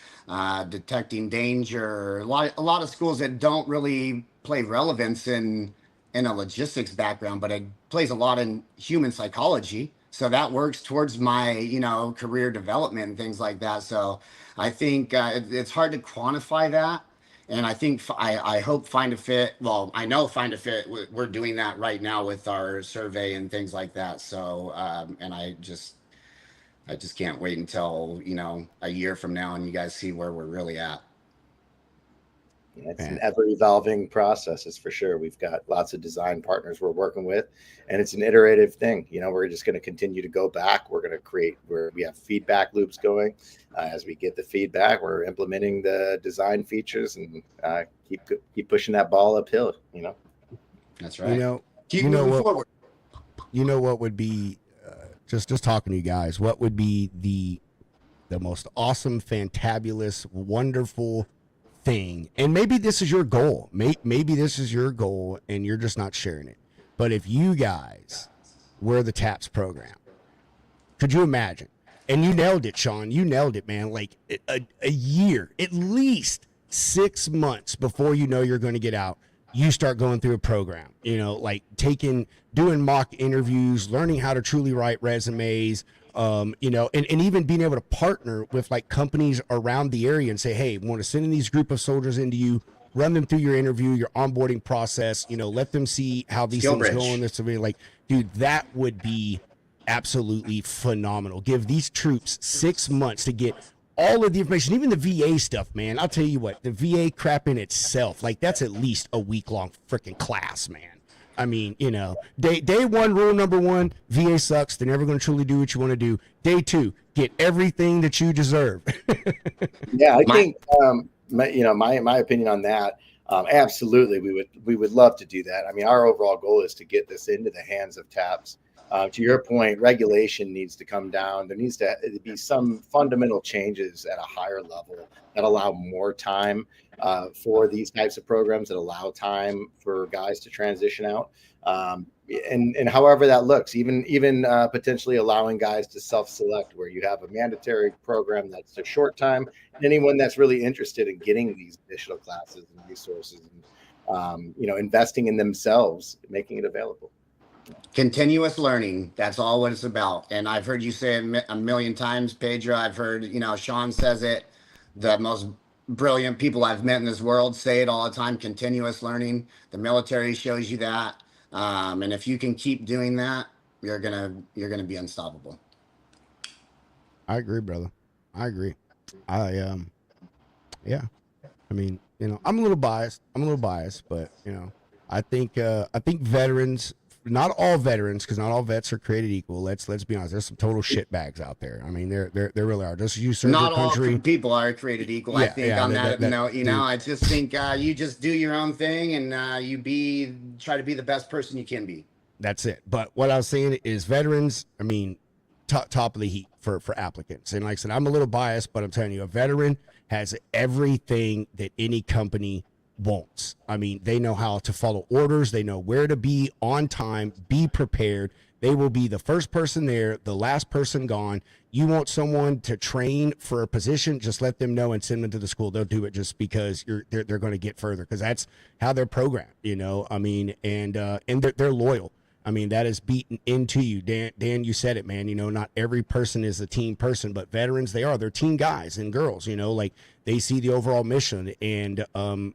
detecting danger. A lot of schools that don't really play relevance in a logistics background, but it plays a lot in human psychology. So that works towards my, career development and things like that. So I think it's hard to quantify that. And I think I hope FindAFitt. Well, I know FindAFitt. We're doing that right now with our survey and things like that. So, and I just can't wait until a year from now and you guys see where we're really at. It's an ever evolving process, is for sure. We've got lots of design partners we're working with, and it's an iterative thing. We're just going to continue to go back. We're going to create where we have feedback loops going. As we get the feedback, we're implementing the design features and keep pushing that ball uphill. That's right. Keep you know moving what, forward. what would be just talking to you guys, what would be the most awesome, fantabulous, wonderful thing, and maybe this is your goal, maybe this is your goal and you're just not sharing it, but if you guys were the TAPS program, could you imagine? And you nailed it, Shawn, you nailed it, man. Like a year, at least 6 months before you're going to get out, you start going through a program, like doing mock interviews, learning how to truly write resumes, and even being able to partner with like companies around the area and say, hey, we want to send in these group of soldiers into you, run them through your interview, your onboarding process, let them see how these Skill things go bridge. in this. Like, dude, that would be absolutely phenomenal. Give these troops 6 months to get all of the information, even the VA stuff, man. I'll tell you what, the VA crap in itself, like that's at least a week-long freaking class, man. I mean, day one, rule number one, VA sucks. They're never going to truly do what you want to do. Day two, get everything that you deserve. Yeah, I think, my opinion on that, absolutely, we would love to do that. I mean, our overall goal is to get this into the hands of TAPS. To your point, regulation needs to come down. There needs to be some fundamental changes at a higher level that allow more time for these types of programs, that allow time for guys to transition out. And however that looks, even potentially allowing guys to self-select, where you have a mandatory program that's a short time. Anyone that's really interested in getting these additional classes and resources, and investing in themselves, making it available. Continuous learning. That's all what it's about. And I've heard you say it a million times, Pedro. I've heard, Shawn says it. The most brilliant people I've met in this world say it all the time. Continuous learning. The military shows you that. And if you can keep doing that, you're gonna be unstoppable. I agree, brother. I agree. Yeah. I mean, I'm a little biased. But I think veterans, not all veterans, because not all vets are created equal. Let's be honest. There's some total shitbags out there. I mean, there really are. Just as you serve your Not all country. people are created equal. I Yeah, think yeah. on that note, Dude, I just think you just do your own thing and try to be the best person you can be. that's it. But what I was saying is veterans, I mean, top of the heap for applicants. And like I said, I'm a little biased, but I'm telling you, a veteran has everything that any company wants. I mean, they know how to follow orders, they know where to be on time, be prepared. They will be the first person there, the last person gone. You want someone to train for a position, just let them know and send them to the school. They'll do it just because they're going to get further, because that's how they're programmed, I mean, and they're loyal. I mean, that is beaten into you. Dan, you said it, man. Not every person is a team person, but veterans, they're team guys and girls, like they see the overall mission, and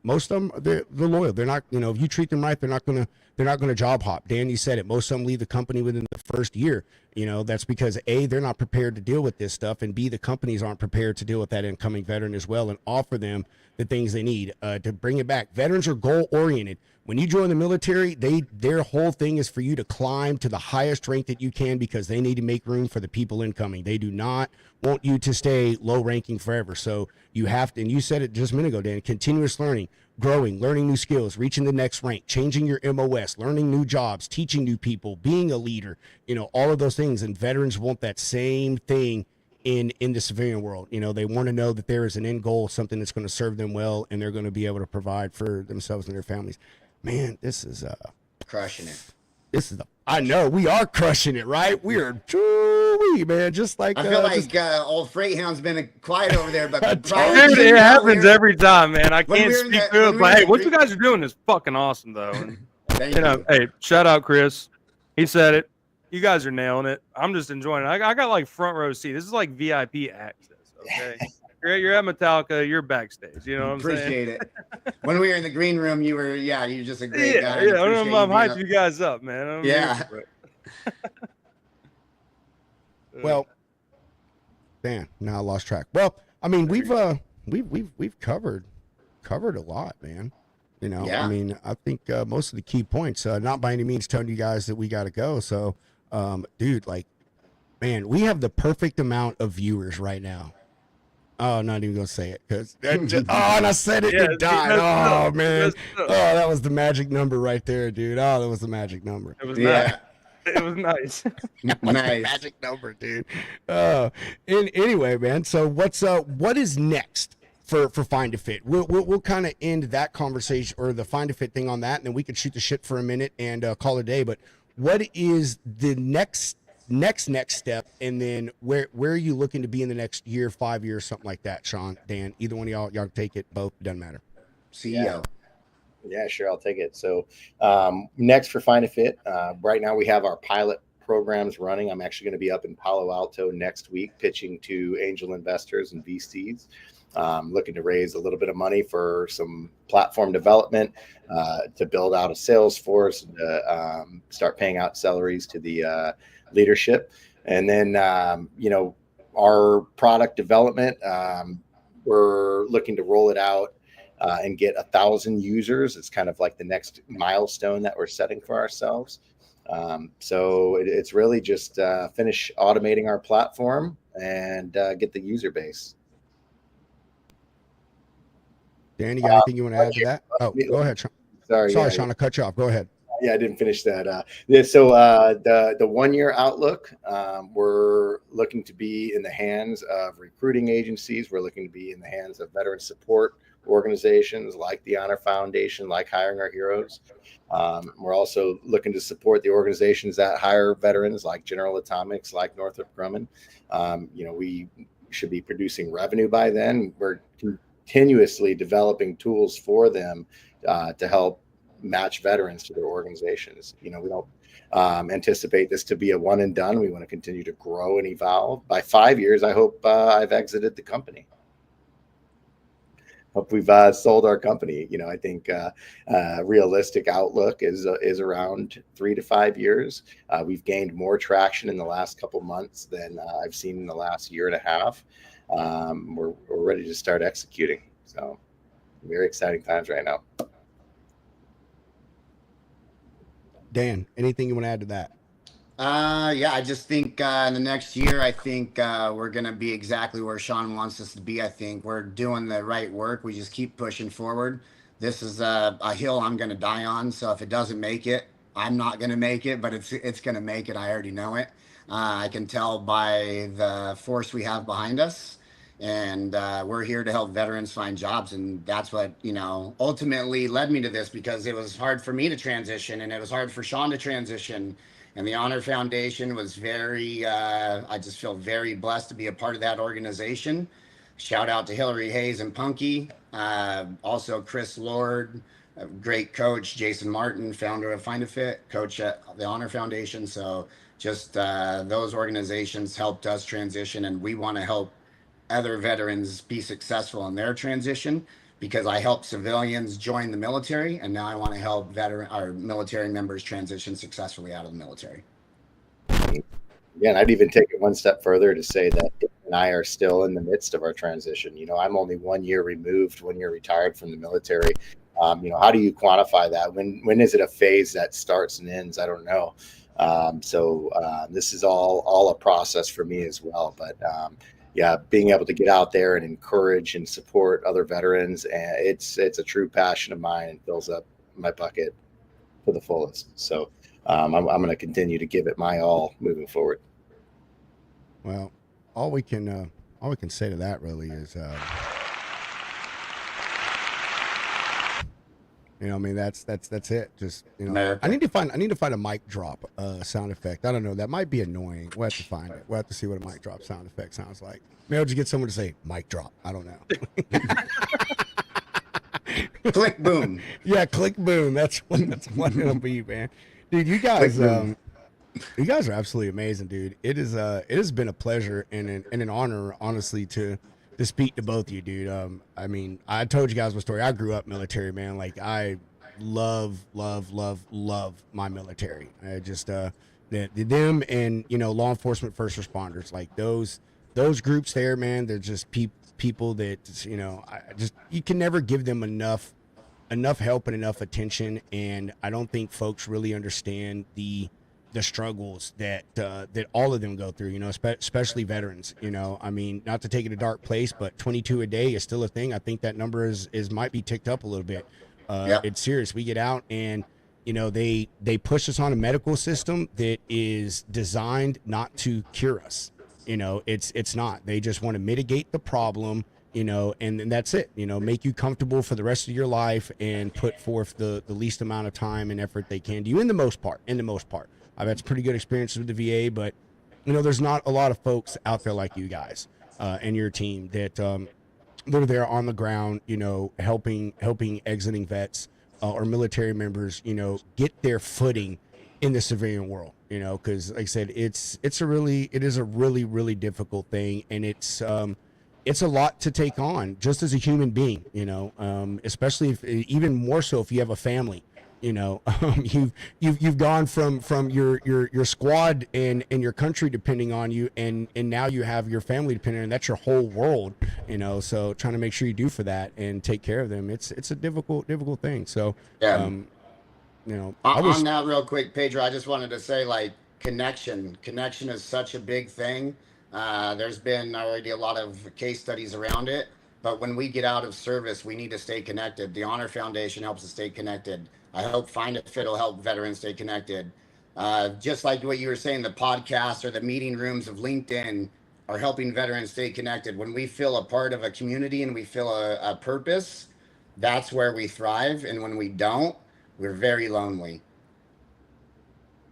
most of them, they're loyal. They're not, if you treat them right, they're not going to job hop. Dan, you said it. Most of them leave the company within the first year. That's because A, they're not prepared to deal with this stuff, and B, the companies aren't prepared to deal with that incoming veteran as well and offer them the things they need to bring it back. Veterans are goal oriented. When you join the military, their whole thing is for you to climb to the highest rank that you can, because they need to make room for the people incoming. They do not want you to stay low ranking forever. So you have to, and you said it just a minute ago, Dan, continuous learning, growing, learning new skills, reaching the next rank, changing your MOS, learning new jobs, teaching new people, being a leader, all of those things. And veterans want that same thing in the civilian world. They want to know that there is an end goal, something that's going to serve them well, and they're going to be able to provide for themselves and their families. Man, this is Crushing it. I know we are crushing it, right? We are truly, man, just like I feel like old Freight Hound's been quiet over there, but Dude, it happens every time, man. I can't speak to it, but hey, what you guys are doing is fucking awesome, though. And, Thank you. hey, shout out Chris. He said it. You guys are nailing it. I'm just enjoying it. I got like front row seat. This is like VIP access. Okay. You're at Metallica, you're backstage. You know what I'm saying? Appreciate it. When we were in the green room, you're just a great guy. Yeah, I'm hyping you guys up, man. Well, man, now I lost track. Well, I mean, we've covered a lot, man. I mean, I think most of the key points, not by any means telling you guys that we got to go. So, dude, like, man, we have the perfect amount of viewers right now. Oh, not even gonna say it, because and I said it, it died. Oh man, that was the magic number right there, dude. Oh, that was the magic number. It was nice. It was nice. Nice magic number, dude. Anyway, man. So what is next for FindAFitt? We'll kind of end that conversation or the FindAFitt thing on that, and then we could shoot the shit for a minute and call it a day. But what is the next step, and then where are you looking to be in the next year, 5 years, something like that? Shawn, Dan, either one of y'all take it, both, doesn't matter. CEO. Yeah, sure, I'll take it. So next for FindAFitt, right now we have our pilot programs running. I'm actually going to be up in Palo Alto next week pitching to angel investors and VCs, looking to raise a little bit of money for some platform development, to build out a sales force, and start paying out salaries to the leadership. And then our product development, we're looking to roll it out and get 1,000 users. It's kind of like the next milestone that we're setting for ourselves. So it's really just finish automating our platform and get the user base. Dan, you got anything you want to add to that? Oh, go ahead, Shawn. Sorry, Shawn, I cut you off. Go ahead. Yeah, I didn't finish that. So the 1 year outlook, we're looking to be in the hands of recruiting agencies. We're looking to be in the hands of veteran support organizations like the Honor Foundation, like Hiring Our Heroes. We're also looking to support the organizations that hire veterans, like General Atomics, like Northrop Grumman. We should be producing revenue by then. We're continuously developing tools for them to help match veterans to their organizations. We don't anticipate this to be a one and done. We want to continue to grow and evolve. By 5 years, I hope I've exited the company. Hope we've sold our company. I think realistic outlook is around 3 to 5 years. We've gained more traction in the last couple months than I've seen in the last year and a half. we're ready to start executing. So very exciting times right now. Dan, anything you want to add to that? Yeah, I just think in the next year, I think we're going to be exactly where Shawn wants us to be. I think we're doing the right work. We just keep pushing forward. This is a hill I'm going to die on. So if it doesn't make it, I'm not going to make it, but it's going to make it. I already know it. I can tell by the force we have behind us. And we're here to help veterans find jobs. And that's what, ultimately led me to this, because it was hard for me to transition and it was hard for Shawn to transition. And the Honor Foundation was very, I just feel very blessed to be a part of that organization. Shout out to Hillary Hayes and Punky. Also Chris Lord, a great coach, Jason Martin, founder of FindAFitt, coach at the Honor Foundation. So just those organizations helped us transition, and we want to help other veterans be successful in their transition, because I help civilians join the military, and now I want to help our military members transition successfully out of the military. Yeah, and I'd even take it one step further to say that Dave and I are still in the midst of our transition. I'm only 1 year removed, 1 year retired from the military. How do you quantify that? When is it a phase that starts and ends? I don't know. So this is all a process for me as well. But yeah, being able to get out there and encourage and support other veterans, and it's a true passion of mine and fills up my bucket for the fullest. So I'm going to continue to give it my all moving forward. Well, all we can say to that really is, that's it. Just I need to find a mic drop sound effect. I don't know. That might be annoying. We'll have to find it. We'll have to see what a mic drop sound effect sounds like. Maybe I'll just get someone to say mic drop. I don't know. Click boom. Yeah, click boom. That's what it'll be, man. Dude, you guys are absolutely amazing, dude. It has been a pleasure and an honor, honestly, to speak to both of you, dude. I mean, I told you guys my story. I grew up military, man. Like, I love my military. I just them and law enforcement, first responders, like those groups there, man. They're just people that you can never give them enough help and enough attention. And I don't think folks really understand the struggles that all of them go through, especially veterans. I mean, not to take it a dark place, but 22 a day is still a thing. I think that number is might be ticked up a little bit. Yep. It's serious. We get out and they push us on a medical system that is designed not to cure us. It's not. They just want to mitigate the problem, and then that's it. Make you comfortable for the rest of your life and put forth the least amount of time and effort they can to you in the most part. I've had some pretty good experiences with the VA, but there's not a lot of folks out there like you guys and your team that are there on the ground, helping exiting vets or military members, get their footing in the civilian world. Because like I said, it is a really, really difficult thing, and it's a lot to take on just as a human being. Especially even more so if you have a family. You've gone from your squad and your country depending on you, and now you have your family depending on, and that's your whole world. So trying to make sure you do for that and take care of them, it's a difficult thing. So Yeah. on that real quick, Pedro, I just wanted to say, like, connection is such a big thing. There's been already a lot of case studies around it, but when we get out of service, we need to stay connected. The Honor Foundation helps us stay connected. I hope FindAFitt will help veterans stay connected. Just like what you were saying, the podcast or the meeting rooms of LinkedIn are helping veterans stay connected. When we feel a part of a community and we feel a purpose, that's where we thrive. And when we don't, we're very lonely.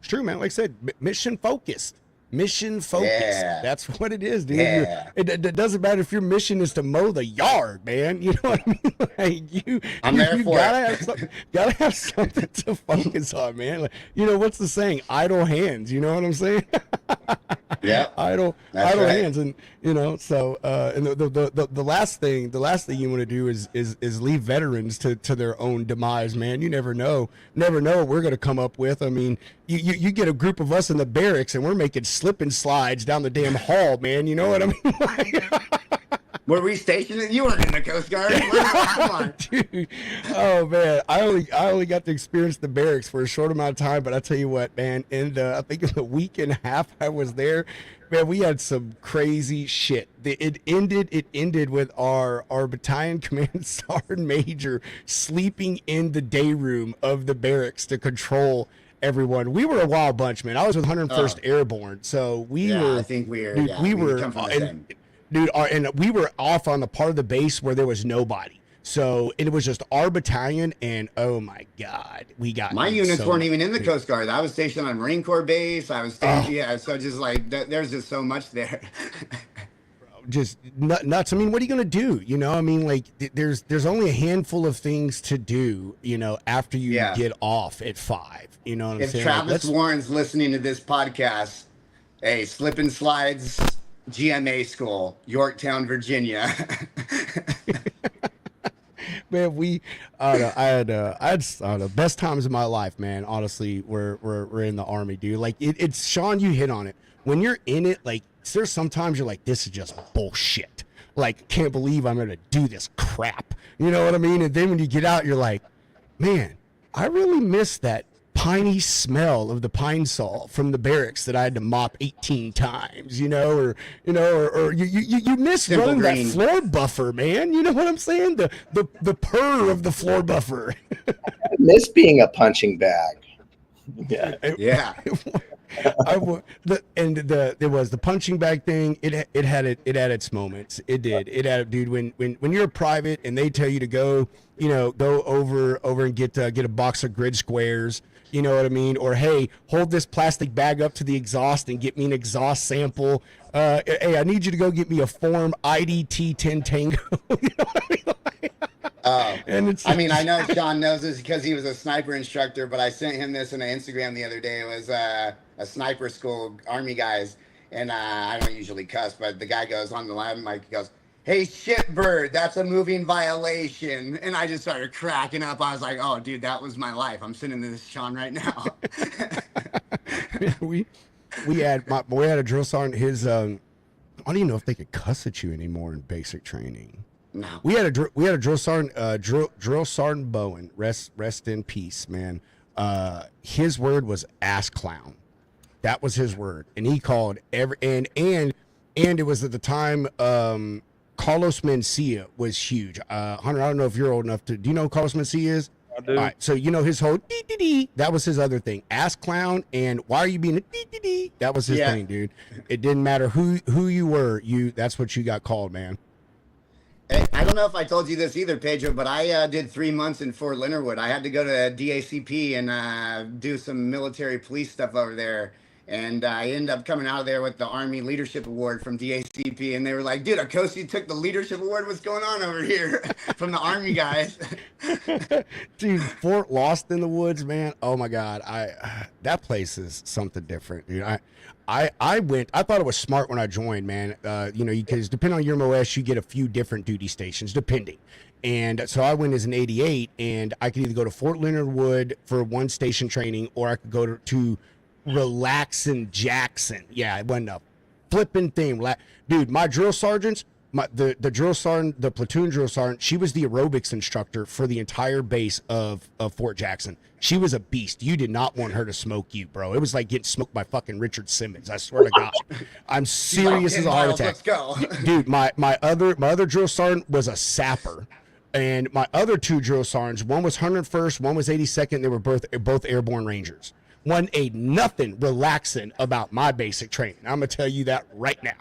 It's true, man. Like I said, mission focused. Yeah. That's what it is, dude. Yeah. It doesn't matter if your mission is to mow the yard, man. You know what I mean? Like I'm there you for gotta have something to focus on, man. Like, what's the saying? Idle hands. You know what I'm saying? Yeah. idle That's right. hands, and so and the last thing you want to do is leave veterans to their own demise, man. You never know what we're gonna come up with. I mean, you get a group of us in the barracks and we're making slip and slides down the damn hall, man. You know what I mean? Were we stationed? You weren't in the Coast Guard. Come on. Dude, oh man, I only got to experience the barracks for a short amount of time, but I tell you what, man, I think in the week and a half I was there, man, we had some crazy shit. It ended with our battalion command sergeant major sleeping in the day room of the barracks to control everyone. We were a wild bunch, man. I was with 101st Airborne, so we were. I think we were. Dude, Yeah, we were. come from the same. Dude, and we were off on the part of the base where there was nobody. So it was just our battalion, and oh my God, we got my units weren't even in the Coast Guard. I was stationed on Marine Corps base. I was stationed, so just like there's just so much there. Just nuts. I mean, what are you gonna do? You know, I mean, like there's only a handful of things to do. You know, after you get off at 5. You know what I'm saying? If Travis Warren's listening to this podcast, hey, slip and slides. GMA school, Yorktown, Virginia. Man, I had the best times of my life, man. Honestly, we're in the Army, dude. Like it's Shawn, you hit on it. When you're in it, like there's sometimes you're like, this is just bullshit. Like, can't believe I'm gonna do this crap. You know what I mean? And then when you get out, you're like, man, I really miss that piney smell of the pine sol from the barracks that I had to mop 18 times, you know, or you miss Simple running green. that floor buffer, man. You know what I'm saying? The purr of the floor buffer. I miss being a punching bag. Yeah. Yeah. There was the punching bag thing. It had its moments. It did. It had, dude. When you're a private and they tell you to go over and get a box of grid squares. You know what I mean? Or, hey, hold this plastic bag up to the exhaust and get me an exhaust sample. Hey, I need you to go get me a form IDT 10 Tango. You know what I mean? I know Shawn knows this because he was a sniper instructor, but I sent him this on Instagram the other day. It was a sniper school, Army guys, and I don't usually cuss, but the guy goes on the line mic, he goes, "Hey, shitbird, that's a moving violation." And I just started cracking up. I was like, oh, dude, that was my life. I'm sending this to Shawn right now. we had a drill sergeant. His I don't even know if they could cuss at you anymore in basic training. No. We had a drill sergeant, drill sergeant Bowen. Rest in peace, man. His word was ass clown. That was his word, and he called and it was at the time. Carlos Mencia was huge. Hunter, I don't know if you're old enough to. Do you know who Carlos Mencia is? I do. All right, so you know his whole dee. That was his other thing. Ass clown and why are you being a dee? That was his thing, dude. It didn't matter who you were. That's what you got called, man. Hey, I don't know if I told you this either, Pedro, but I did 3 months in Fort Leonard Wood. I had to go to DACP and do some military police stuff over there. And I ended up coming out of there with the Army Leadership Award from DACP. And they were like, dude, Akosi took the Leadership Award. What's going on over here? From the Army guys. Dude, Fort Lost in the Woods, man. Oh my God. That place is something different, dude. I went, I thought it was smart when I joined, man. Because depending on your MOS, you get a few different duty stations, depending. And so I went as an 88, and I could either go to Fort Leonard Wood for one station training, or I could go to Relaxin' Jackson. Yeah, it wasn't a flipping thing. Dude, my drill sergeants, the drill sergeant, the platoon drill sergeant, she was the aerobics instructor for the entire base of Fort Jackson. She was a beast. You did not want her to smoke you, bro. It was like getting smoked by fucking Richard Simmons. I swear to God. I'm serious as a heart attack. Let's go. Dude, my other drill sergeant was a sapper. And my other two drill sergeants, one was 101st, one was 82nd. They were both airborne rangers. One ain't nothing relaxing about my basic training. I'm going to tell you that right now.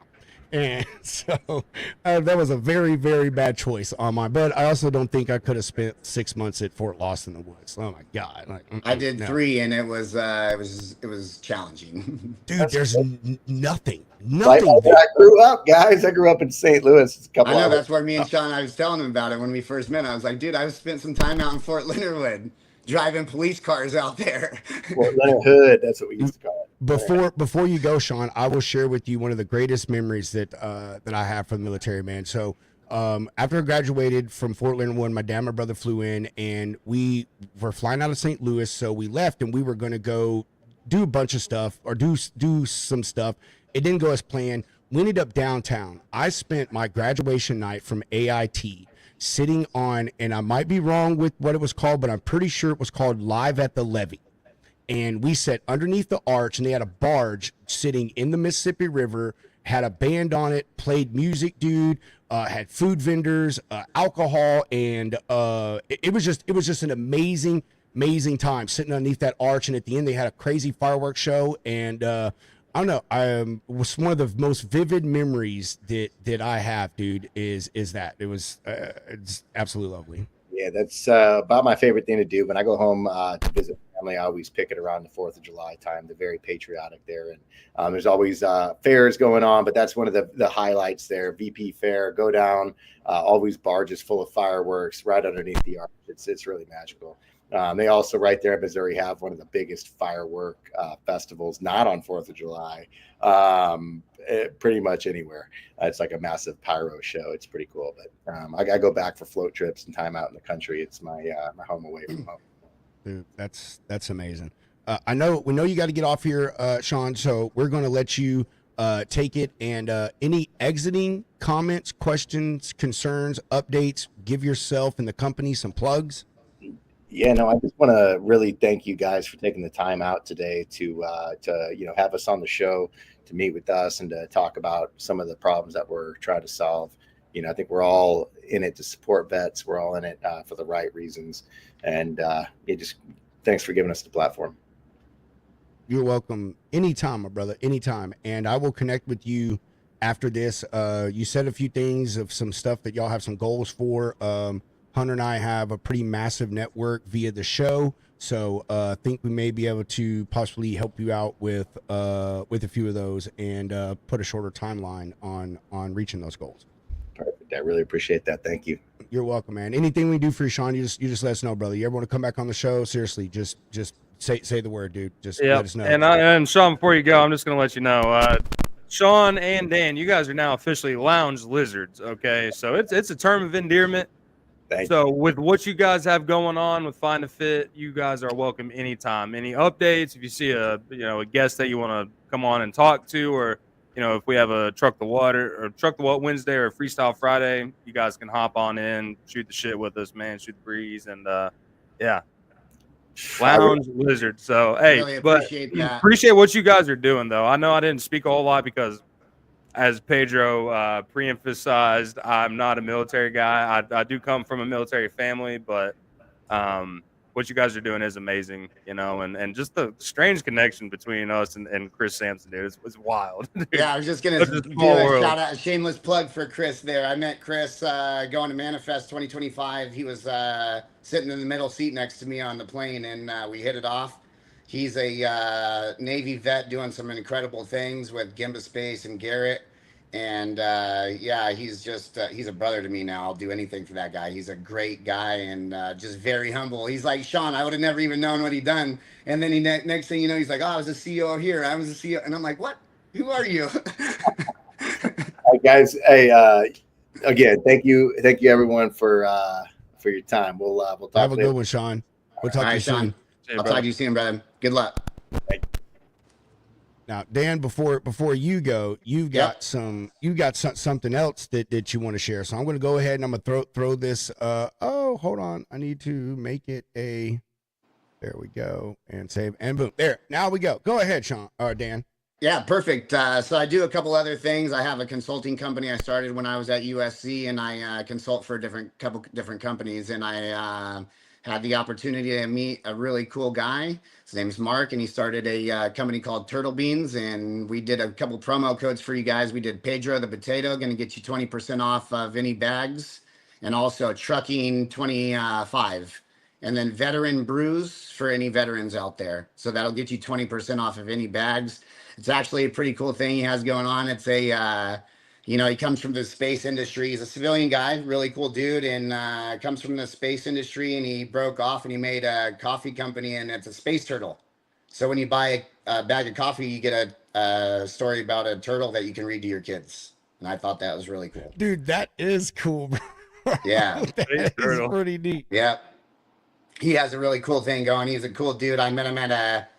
And so that was a very, very bad choice on mine. But I also don't think I could have spent 6 months at Fort Lost in the Woods. Oh my God! I did 3, and it was challenging. Dude, there's nothing. Like where I grew up, guys. I grew up in St. Louis. I know that's where me and Shawn. I was telling him about it when we first met. I was like, dude, I've spent some time out in Fort Leonard Wood. Driving police cars out there. Fort Leonard Hood, that's what we used to call it. Before you go, Shawn, I will share with you one of the greatest memories that I have from the military, man. So after I graduated from Fort Leonard Wood, my dad and my brother flew in, and we were flying out of St. Louis. So we left, and we were going to go do a bunch of stuff or do some stuff. It didn't go as planned. We ended up downtown. I spent my graduation night from AIT sitting on, and I might be wrong with what it was called, but I'm pretty sure it was called Live at the Levee. And we sat underneath the arch, and they had a barge sitting in the Mississippi River, had a band on it, played music, dude, had food vendors, alcohol, and it was just an amazing time sitting underneath that arch. And at the end, they had a crazy fireworks show, and I don't know, it was one of the most vivid memories that I have, dude. Is that it was it's absolutely lovely. Yeah, that's about my favorite thing to do. When I go home to visit family, I always pick it around the 4th of July time. They're very patriotic there. And there's always fairs going on, but that's one of the highlights there. VP Fair, go down, always barges full of fireworks right underneath the arch. It's really magical. They also right there in Missouri have one of the biggest firework festivals, not on 4th of July, pretty much anywhere. It's like a massive pyro show. It's pretty cool. But I go back for float trips and time out in the country. It's my home away from home. Dude, that's amazing. We know you got to get off here, Shawn. So we're going to let you take it. And any exiting comments, questions, concerns, updates, give yourself and the company some plugs. Yeah, no, I just want to really thank you guys for taking the time out today to have us on the show, to meet with us and to talk about some of the problems that we're trying to solve. I think we're all in it to support vets. We're all in it for the right reasons. And just thanks for giving us the platform. You're welcome. Anytime, my brother, anytime. And I will connect with you after this. You said a few things of some stuff that y'all have some goals for. Hunter and I have a pretty massive network via the show. So I think we may be able to possibly help you out with a few of those and put a shorter timeline on reaching those goals. Perfect. I really appreciate that. Thank you. You're welcome, man. Anything we do for you, Shawn, you just let us know, brother. You ever want to come back on the show? Seriously, just say the word, dude. Just let us know. And Shawn, before you go, I'm just gonna let you know, Shawn and Dan, you guys are now officially Lounge Lizards. Okay, so it's a term of endearment. So with what you guys have going on with FindAFitt, you guys are welcome anytime. Any updates? If you see a guest that you want to come on and talk to, or if we have a Truck the What Wednesday or a Freestyle Friday, you guys can hop on in, shoot the shit with us, man, shoot the breeze, and Lounge Lizard. So hey, really appreciate that. Appreciate what you guys are doing, though. I know I didn't speak a whole lot because, as Pedro pre-emphasized, I'm not a military guy. I do come from a military family, but what you guys are doing is amazing, and just the strange connection between us and Chris Sampson, dude, it's wild. Dude. Yeah, I was just going to do a shout out, a shameless plug for Chris there. I met Chris going to Manifest 2025. He was sitting in the middle seat next to me on the plane, and we hit it off. He's a Navy vet doing some incredible things with Gimba Space and Garrett. And he's a brother to me now. I'll do anything for that guy. He's a great guy and just very humble. He's like, Shawn, I would have never even known what he'd done. And then next thing you know, he's like, oh, I was a CEO here. I was a CEO. And I'm like, what? Who are you? Hi, guys. Hey, again, thank you everyone for your time. We'll talk. Have a good one, Shawn. We'll talk to you soon. I'll talk to you soon, brother. Good luck. Now, Dan, before you go, you've got something else that you want to share. So I'm going to go ahead and I'm going to throw this. Hold on. I need to make it there we go, and save, and boom. There. Now we go. Go ahead, Shawn or Dan. Yeah, perfect. So I do a couple other things. I have a consulting company I started when I was at USC, and I consult for couple different companies, and I had the opportunity to meet a really cool guy. His name's Mark, and he started a company called Turtle Beans, and we did a couple promo codes for you guys. We did Pedro the Potato, going to get you 20% off of any bags, and also Trucking 25, and then Veteran Brews for any veterans out there. So that'll get you 20% off of any bags. It's actually a pretty cool thing he has going on. It's he comes from the space industry. He's a civilian guy, really cool dude, and comes from the space industry, and he broke off and he made a coffee company, and it's a space turtle. So when you buy a bag of coffee, you get a story about a turtle that you can read to your kids. And I thought that was really cool. Dude, that is cool, bro. Yeah. That is pretty neat. Yeah. He has a really cool thing going. He's a cool dude. I met him at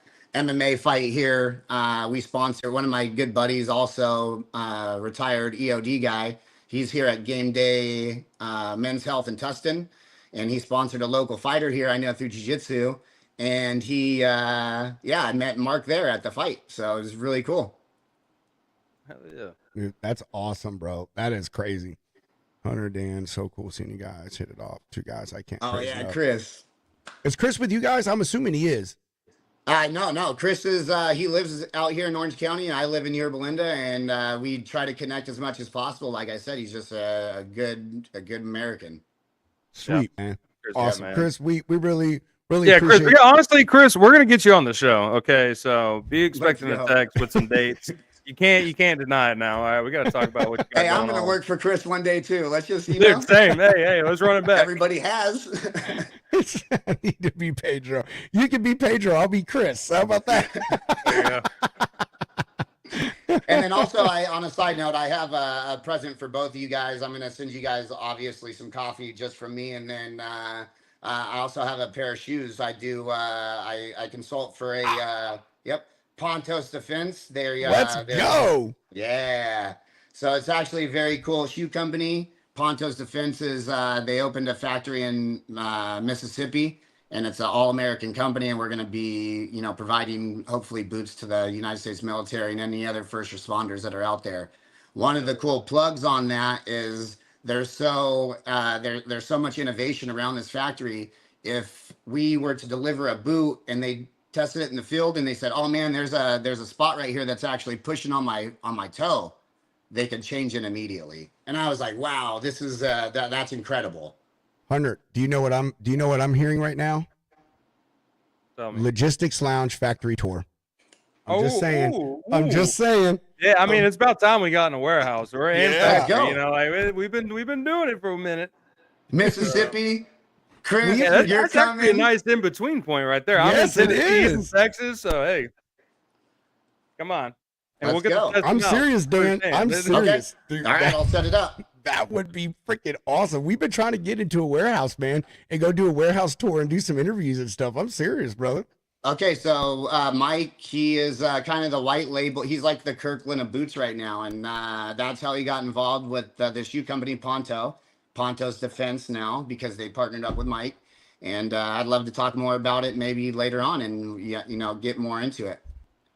MMA fight here. We sponsor one of my good buddies, also retired EOD guy. He's here at Game Day Men's Health in Tustin, and he sponsored a local fighter here I know through jiu-jitsu. And he, yeah, I met Mark there at the fight, so it was really cool. Hell yeah. Dude, that's awesome, bro. That is crazy. Hunter, Dan, so cool seeing you guys hit it off. Two guys I can't. Oh yeah, Chris. Is Chris with you guys? I'm assuming he is. No. Chris is he lives out here in Orange County, and I live in Yorba Linda, and we try to connect as much as possible. Like I said, he's just a good American. Sweet, man. Chris, Awesome, man. Chris. We really Yeah, Chris. appreciate. Yeah, honestly, Chris, we're gonna get you on the show. Okay, so be expecting a go. text with some dates. You can't deny it now. All right, we got to talk about what you got Hey, I'm going gonna on. work for Chris one day too. Let's just you know. Dude, same. Hey, let's run it back. Everybody has. I need to be Pedro. You can be Pedro. I'll be Chris. How about that? There you go. And then also, on a side note, I have a present for both of you guys. I'm gonna send you guys obviously some coffee just from me, and then I also have a pair of shoes. I do. I consult for a Pontos Defense. Let's go. Yeah. So it's actually a very cool shoe company. Pontos Defense is they opened a factory in Mississippi, and it's an all-American company, and we're going to be, providing hopefully boots to the United States military and any other first responders that are out there. One of the cool plugs on that is there's so much innovation around this factory. If we were to deliver a boot and they tested it in the field and they said, "Oh man, there's a spot right here that's actually pushing on my toe," they could change it immediately. And I was like, "Wow, this is that's incredible." Hunter, do you know what I'm hearing right now? Tell me. Logistics Lounge factory tour. I'm just saying. Ooh. I'm just saying. Yeah, I mean, it's about time we got in a warehouse or in Yeah. factory. Go. You know, like we've been doing it for a minute. Mississippi, Chris, Yeah, you're that's actually a coming. nice in between point right there. Yes, I'm it in Tennessee, he's in is. Texas, so hey, come on, and Let's we'll get go. the testing I'm out. serious, Dan. Understand. I'm This is- serious. Dude, All right, I'll set it up. that would be freaking awesome. We've been trying to get into a warehouse, man, and go do a warehouse tour and do some interviews and stuff. I'm serious, brother. Okay, so Mike, he is kind of the white label. He's like the Kirkland of boots right now, and that's how he got involved with the shoe company Pontos Defense now, because they partnered up with Mike. And I'd love to talk more about it maybe later on and get more into it.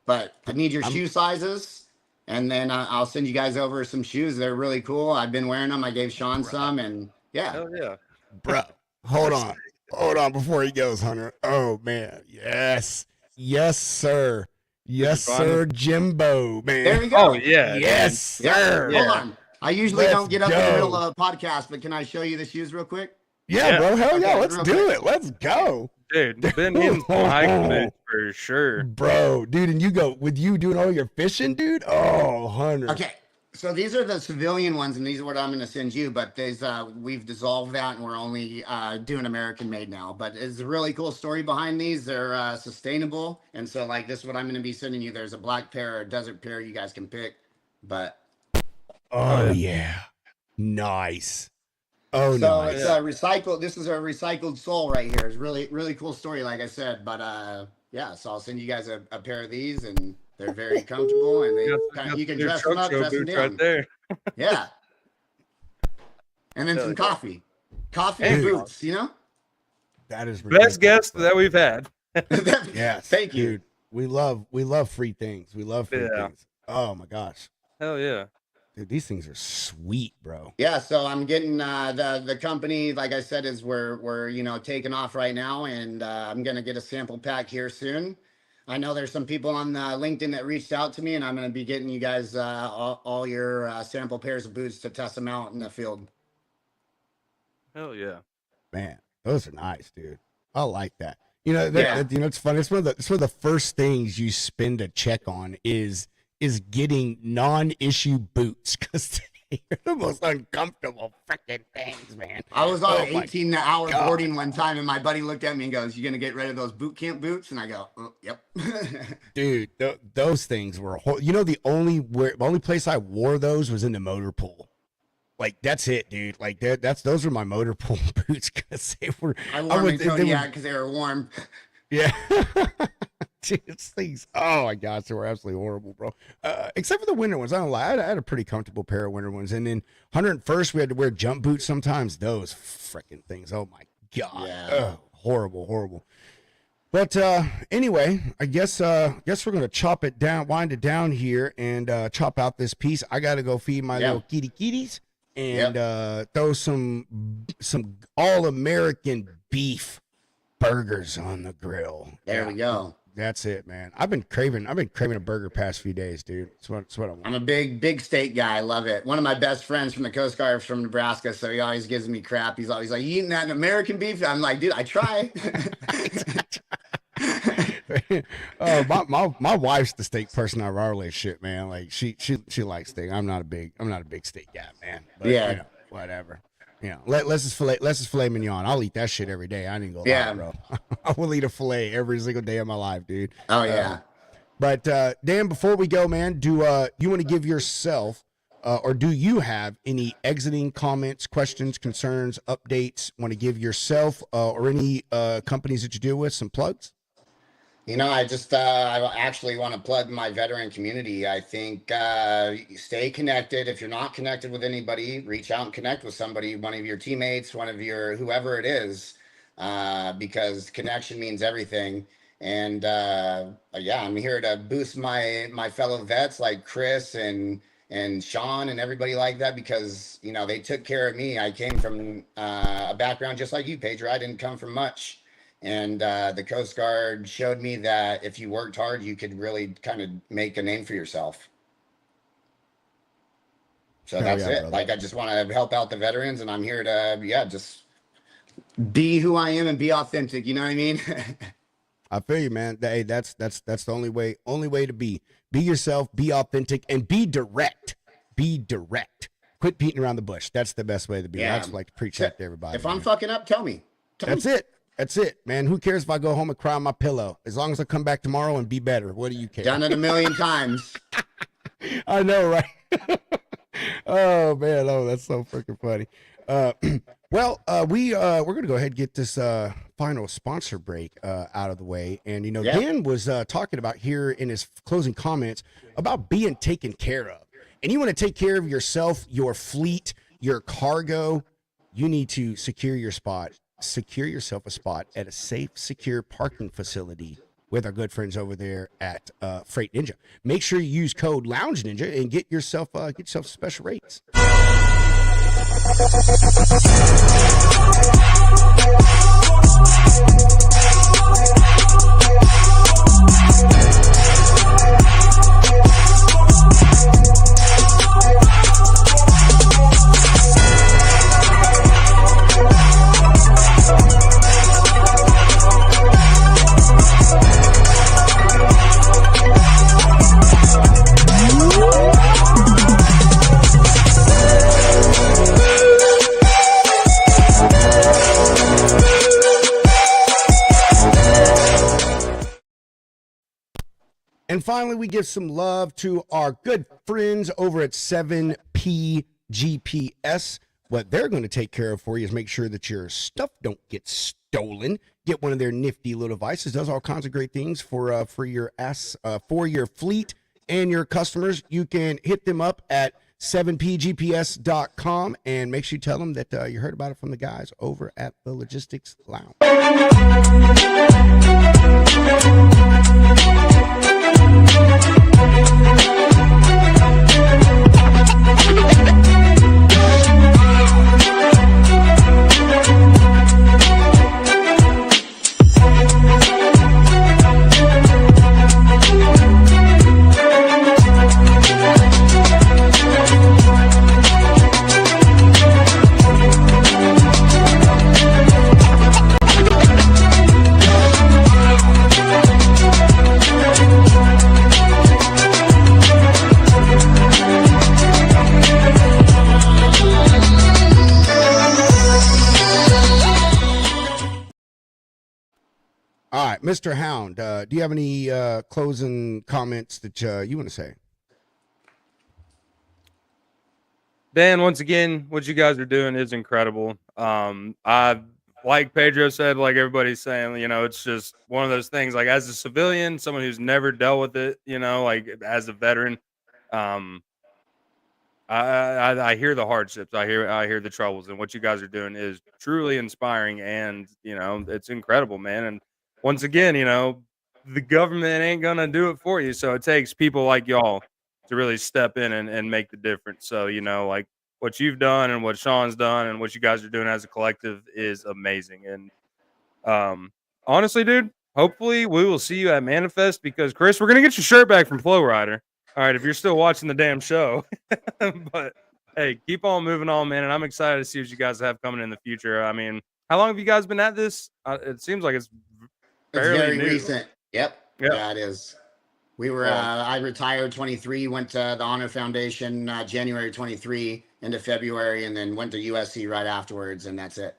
But I need your shoe sizes, and then I'll send you guys over some shoes. They're really cool. I've been wearing them. I gave Shawn some, and yeah. Hell yeah. Bro, hold on before he goes, Hunter. Oh man, yes, sir, yes, fun? sir, Jimbo, man. There we go. Oh yeah. Yes, Yeah, sir. hold on. I usually Let's don't get up in the go. middle of a podcast, but can I show you the shoes real quick? Yeah, Yeah. bro. Hell yeah, Okay, let's real do quick. it. Let's go, Dude, been in some hiking boots for sure. bro, dude. And you go with you doing all your fishing, dude. Oh, Hunter. Okay, so these are the civilian ones, and these are what I'm going to send you. But there's we've dissolved that, and we're only doing American made now. But it's a really cool story behind these. They're sustainable, and so like this is what I'm going to be sending you. There's a black pair or a desert pair you guys can pick. But Oh yeah, nice. Oh, so nice. it's a recycled. This is a recycled sole right here. It's really cool story, like I said. But yeah, so I'll send you guys a pair of these, and they're very comfortable, and they you can Your dress them truck up, show dress them boots down. right there. Yeah. And then Hell some yeah. coffee. Coffee and Dude. boots, you know? That is Best ridiculous, guest bro. that we've had. Yes, Thank you. dude. We love free things. We love free Yeah. things. Oh my gosh, Hell yeah. dude, these things are sweet, bro. Yeah, so I'm getting the company, like I said, is we're taking off right now, and I'm gonna get a sample pack here soon. I know there's some people on LinkedIn that reached out to me, and I'm gonna be getting you guys all your sample pairs of boots to test them out in the field. Hell yeah. Man, those are nice, dude. I like that. You know, Yeah. it's funny. It's one of the first things you spend a check on is getting non-issue boots, because they're the most uncomfortable freaking things, man. I was on Oh an my 18-hour God. boarding one time, and my buddy looked at me and goes, "You gonna get rid of those boot camp boots?" And I go, "Yep." Dude, those things were the only place I wore those was in the motor pool. Like that's it, dude. Like those were my motor pool boots, because they were. I wore them in they were- Kodiak because they were warm. Yeah. Dude, these things, oh my gosh, they were absolutely horrible, bro. Except for the winter ones. I don't lie. I had a pretty comfortable pair of winter ones. And then 101st, we had to wear jump boots sometimes. Those freaking things. Oh my God. Yeah. Ugh, horrible, horrible. But anyway, I guess we're gonna chop it down, wind it down here, and chop out this piece. I gotta go feed my little kitties and throw some all American beef burgers on the grill. There we go. That's it, man. I've been craving a burger past few days, dude. That's what I want. I'm a big steak guy. I love it. One of my best friends from the Coast Guard is from Nebraska, so he always gives me crap. He's always like, "You eating that American beef?" I'm like, "Dude, I try." My wife's the steak person out of our relationship, man. Like she likes steak. I'm not a big steak guy, man. But, Yeah. you know, whatever. Yeah, let's just filet mignon. I'll eat that shit every day. I ain't gonna lie, bro. I will eat a filet every single day of my life, dude. Oh yeah. But Dan, before we go, man, do you want to give yourself, or do you have any exiting comments, questions, concerns, updates? Want to give yourself or any companies that you deal with some plugs? You know, I just I actually want to plug my veteran community. I think stay connected. If you're not connected with anybody, reach out and connect with somebody, one of your teammates, one of your whoever it is, because connection means everything. And yeah, I'm here to boost my fellow vets like Chris and Shawn and everybody like that, because you know they took care of me. I came from a background just like you, Pedro. I didn't come from much. And the Coast Guard showed me that if you worked hard, you could really kind of make a name for yourself. So that's it. Brother. Like, I just want to help out the veterans, and I'm here to, just be who I am and be authentic. You know what I mean? I feel you, man. Hey, that's the only way to be. Be yourself, be authentic, and be direct. Be direct. Quit beating around the bush. That's the best way to be. Yeah. I just like to preach that to everybody. If I'm fucking up, tell me. That's it. That's it, man. Who cares if I go home and cry on my pillow? As long as I come back tomorrow and be better. What do you care? Done it a million times. I know, right? Oh, man. Oh, that's so freaking funny. Well, we're going to go ahead and get this final sponsor break out of the way. And, you know, Dan was talking about here in his closing comments about being taken care of. And you want to take care of yourself, your fleet, your cargo. You need to secure your spot. Secure yourself a spot at a safe, secure parking facility with our good friends over there at Freight Ninja. Make sure you use code Lounge Ninja and get yourself special rates. And finally, we give some love to our good friends over at 7P GPS. What they're going to take care of for you is make sure that your stuff don't get stolen. Get one of their nifty little devices. Does all kinds of great things for your fleet and your customers. You can hit them up at 7pgps.com and make sure you tell them that you heard about it from the guys over at the Logistics Lounge. All right, Mr. Hound, do you have any closing comments that you want to say? Ben, once again, what you guys are doing is incredible. I like Pedro said, like everybody's saying, it's just one of those things. Like as a civilian, someone who's never dealt with it, like as a veteran, um, I hear the hardships. I hear the troubles, and what you guys are doing is truly inspiring, and it's incredible, man. And once again, the government ain't gonna do it for you, so it takes people like y'all to really step in and make the difference. So like what you've done and what Shawn's done and what you guys are doing as a collective is amazing. And honestly, dude, hopefully we will see you at Manifest because Chris, we're gonna get your shirt back from Flow Rider. All right, if you're still watching the damn show. But hey, keep on moving on, man. And I'm excited to see what you guys have coming in the future. I mean, how long have you guys been at this? It seems like it's It's fairly very new. recent. Yep. Yeah. Yeah, it is. We were, I retired 23, went to the Honor Foundation January 23 into February, and then went to USC right afterwards, and that's it.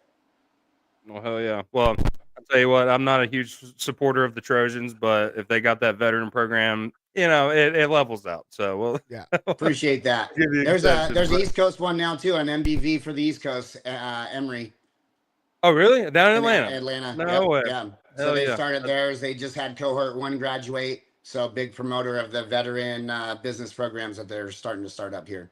Well, hell yeah. Well, I'll tell you what, I'm not a huge supporter of the Trojans, but if they got that veteran program, it levels out. So, well, Yeah. Appreciate that. There's an East Coast one now, too, an MBV for the East Coast, Emory. Oh, really? Down in Atlanta? Atlanta. No way. Yeah. So they started theirs. They just had cohort 1 graduate. So big promoter of the veteran business programs that they're starting to start up here.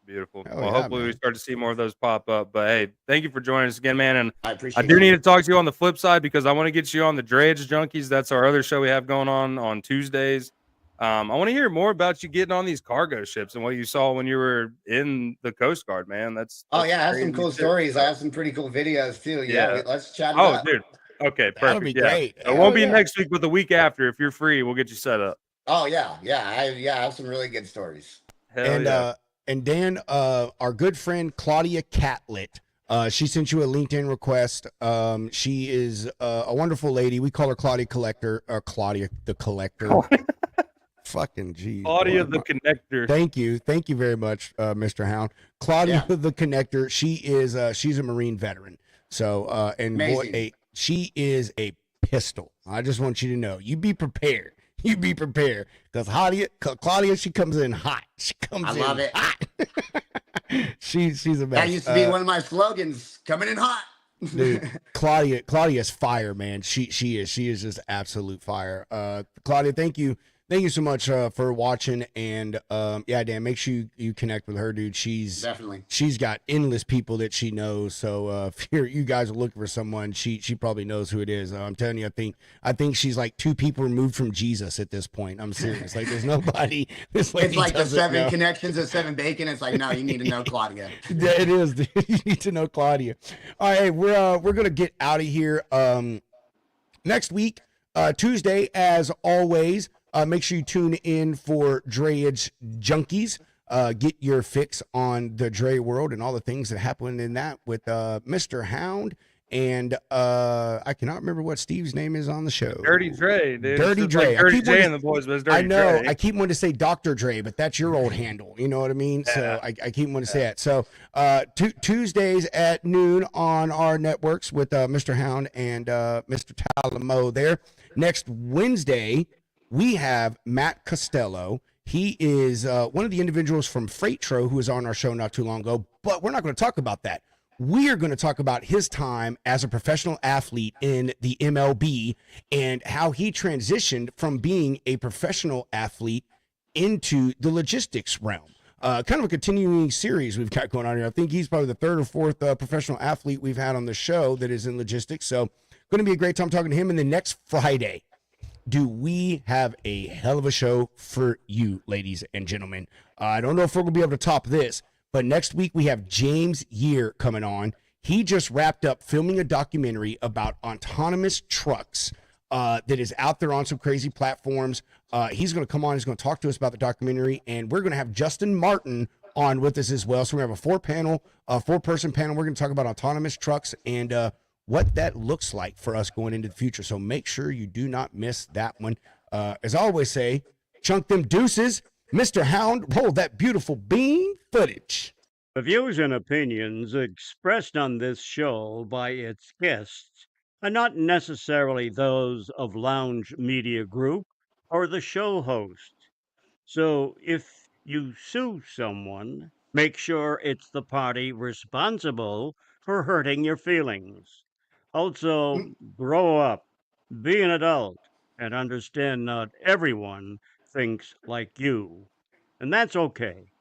Beautiful. Hell Well, yeah, hopefully man. we start to see more of those pop up. But hey, thank you for joining us again, man. And I appreciate I do you. need to talk to you on the flip side because I want to get you on the Dredge Junkies. That's our other show we have going on Tuesdays. I want to hear more about you getting on these cargo ships and what you saw when you were in the Coast Guard, man. That's Oh yeah, I have some crazy cool shit. stories. I have some pretty cool videos too. Yeah, let's chat it Oh, up. dude. Okay, perfect. That'll be great. It won't be next week, but the week after. If you're free, we'll get you set up. Oh yeah. I have some really good stories. Hell yeah. And Dan, our good friend Claudia Catlett, she sent you a LinkedIn request. She is a wonderful lady. We call her Claudia Collector, or Claudia the Collector. Fucking geez. Claudia the Connector. Thank you very much, Mr. Hound. Claudia the Connector. She's a Marine veteran. So and Amazing. boy, she is a pistol. I just want you to know. You be prepared. You be prepared because Claudia, she comes in hot. She comes I in love it. hot. she's a mess. That used to be one of my slogans, coming in hot. Dude, Claudia's fire, man. She is just absolute fire. Claudia, thank you so much for watching. And yeah, Dan, make sure you connect with her, dude. Definitely. She's got endless people that she knows. So if you guys are looking for someone, she probably knows who it is. I'm telling you, I think she's like 2 people removed from Jesus at this point. I'm serious. Like there's nobody. This lady It's like the 7 know. connections of 7 bacon. It's like, no, you need to know Claudia. Yeah, it is. Dude. You need to know Claudia. All right, we're gonna get out of here. Next week, Tuesday, as always. Make sure you tune in for Dreyage Junkies. Get your fix on the Dre world and all the things that happen in that with Mr. Hound. And I cannot remember what Steve's name is on the show. Dirty Dre, dude. Dirty Dre. Like Dirty J and the boys, but it's Dirty I know. Dre. I keep wanting to say Dr. Dre, but that's your old handle. You know what I mean? Yeah. So I keep wanting to say it. So Tuesdays at noon on our networks with Mr. Hound and Mr. Talamo there. Next Wednesday, we have Matt Costello. He is one of the individuals from Freightro who was on our show not too long ago, but we're not going to talk about that. We are going to talk about his time as a professional athlete in the MLB and how he transitioned from being a professional athlete into the logistics realm. Kind of a continuing series we've got going on here. I think he's probably the 3rd or 4th professional athlete we've had on the show that is in logistics. So going to be a great time talking to him. And then next Friday, do we have a hell of a show for you, ladies and gentlemen. I don't know if we're going to be able to top this, but next week we have James Year coming on. He just wrapped up filming a documentary about autonomous trucks that is out there on some crazy platforms. He's going to come on. He's going to talk to us about the documentary, and we're going to have Justin Martin on with us as well. So we have a 4-person panel. We're going to talk about autonomous trucks and what that looks like for us going into the future. So make sure you do not miss that one. As I always say, chunk them deuces. Mr. Hound, roll that beautiful bean footage. The views and opinions expressed on this show by its guests are not necessarily those of Lounge Media Group or the show host. So if you sue someone, make sure it's the party responsible for hurting your feelings. Also, grow up, be an adult, and understand not everyone thinks like you. And that's okay.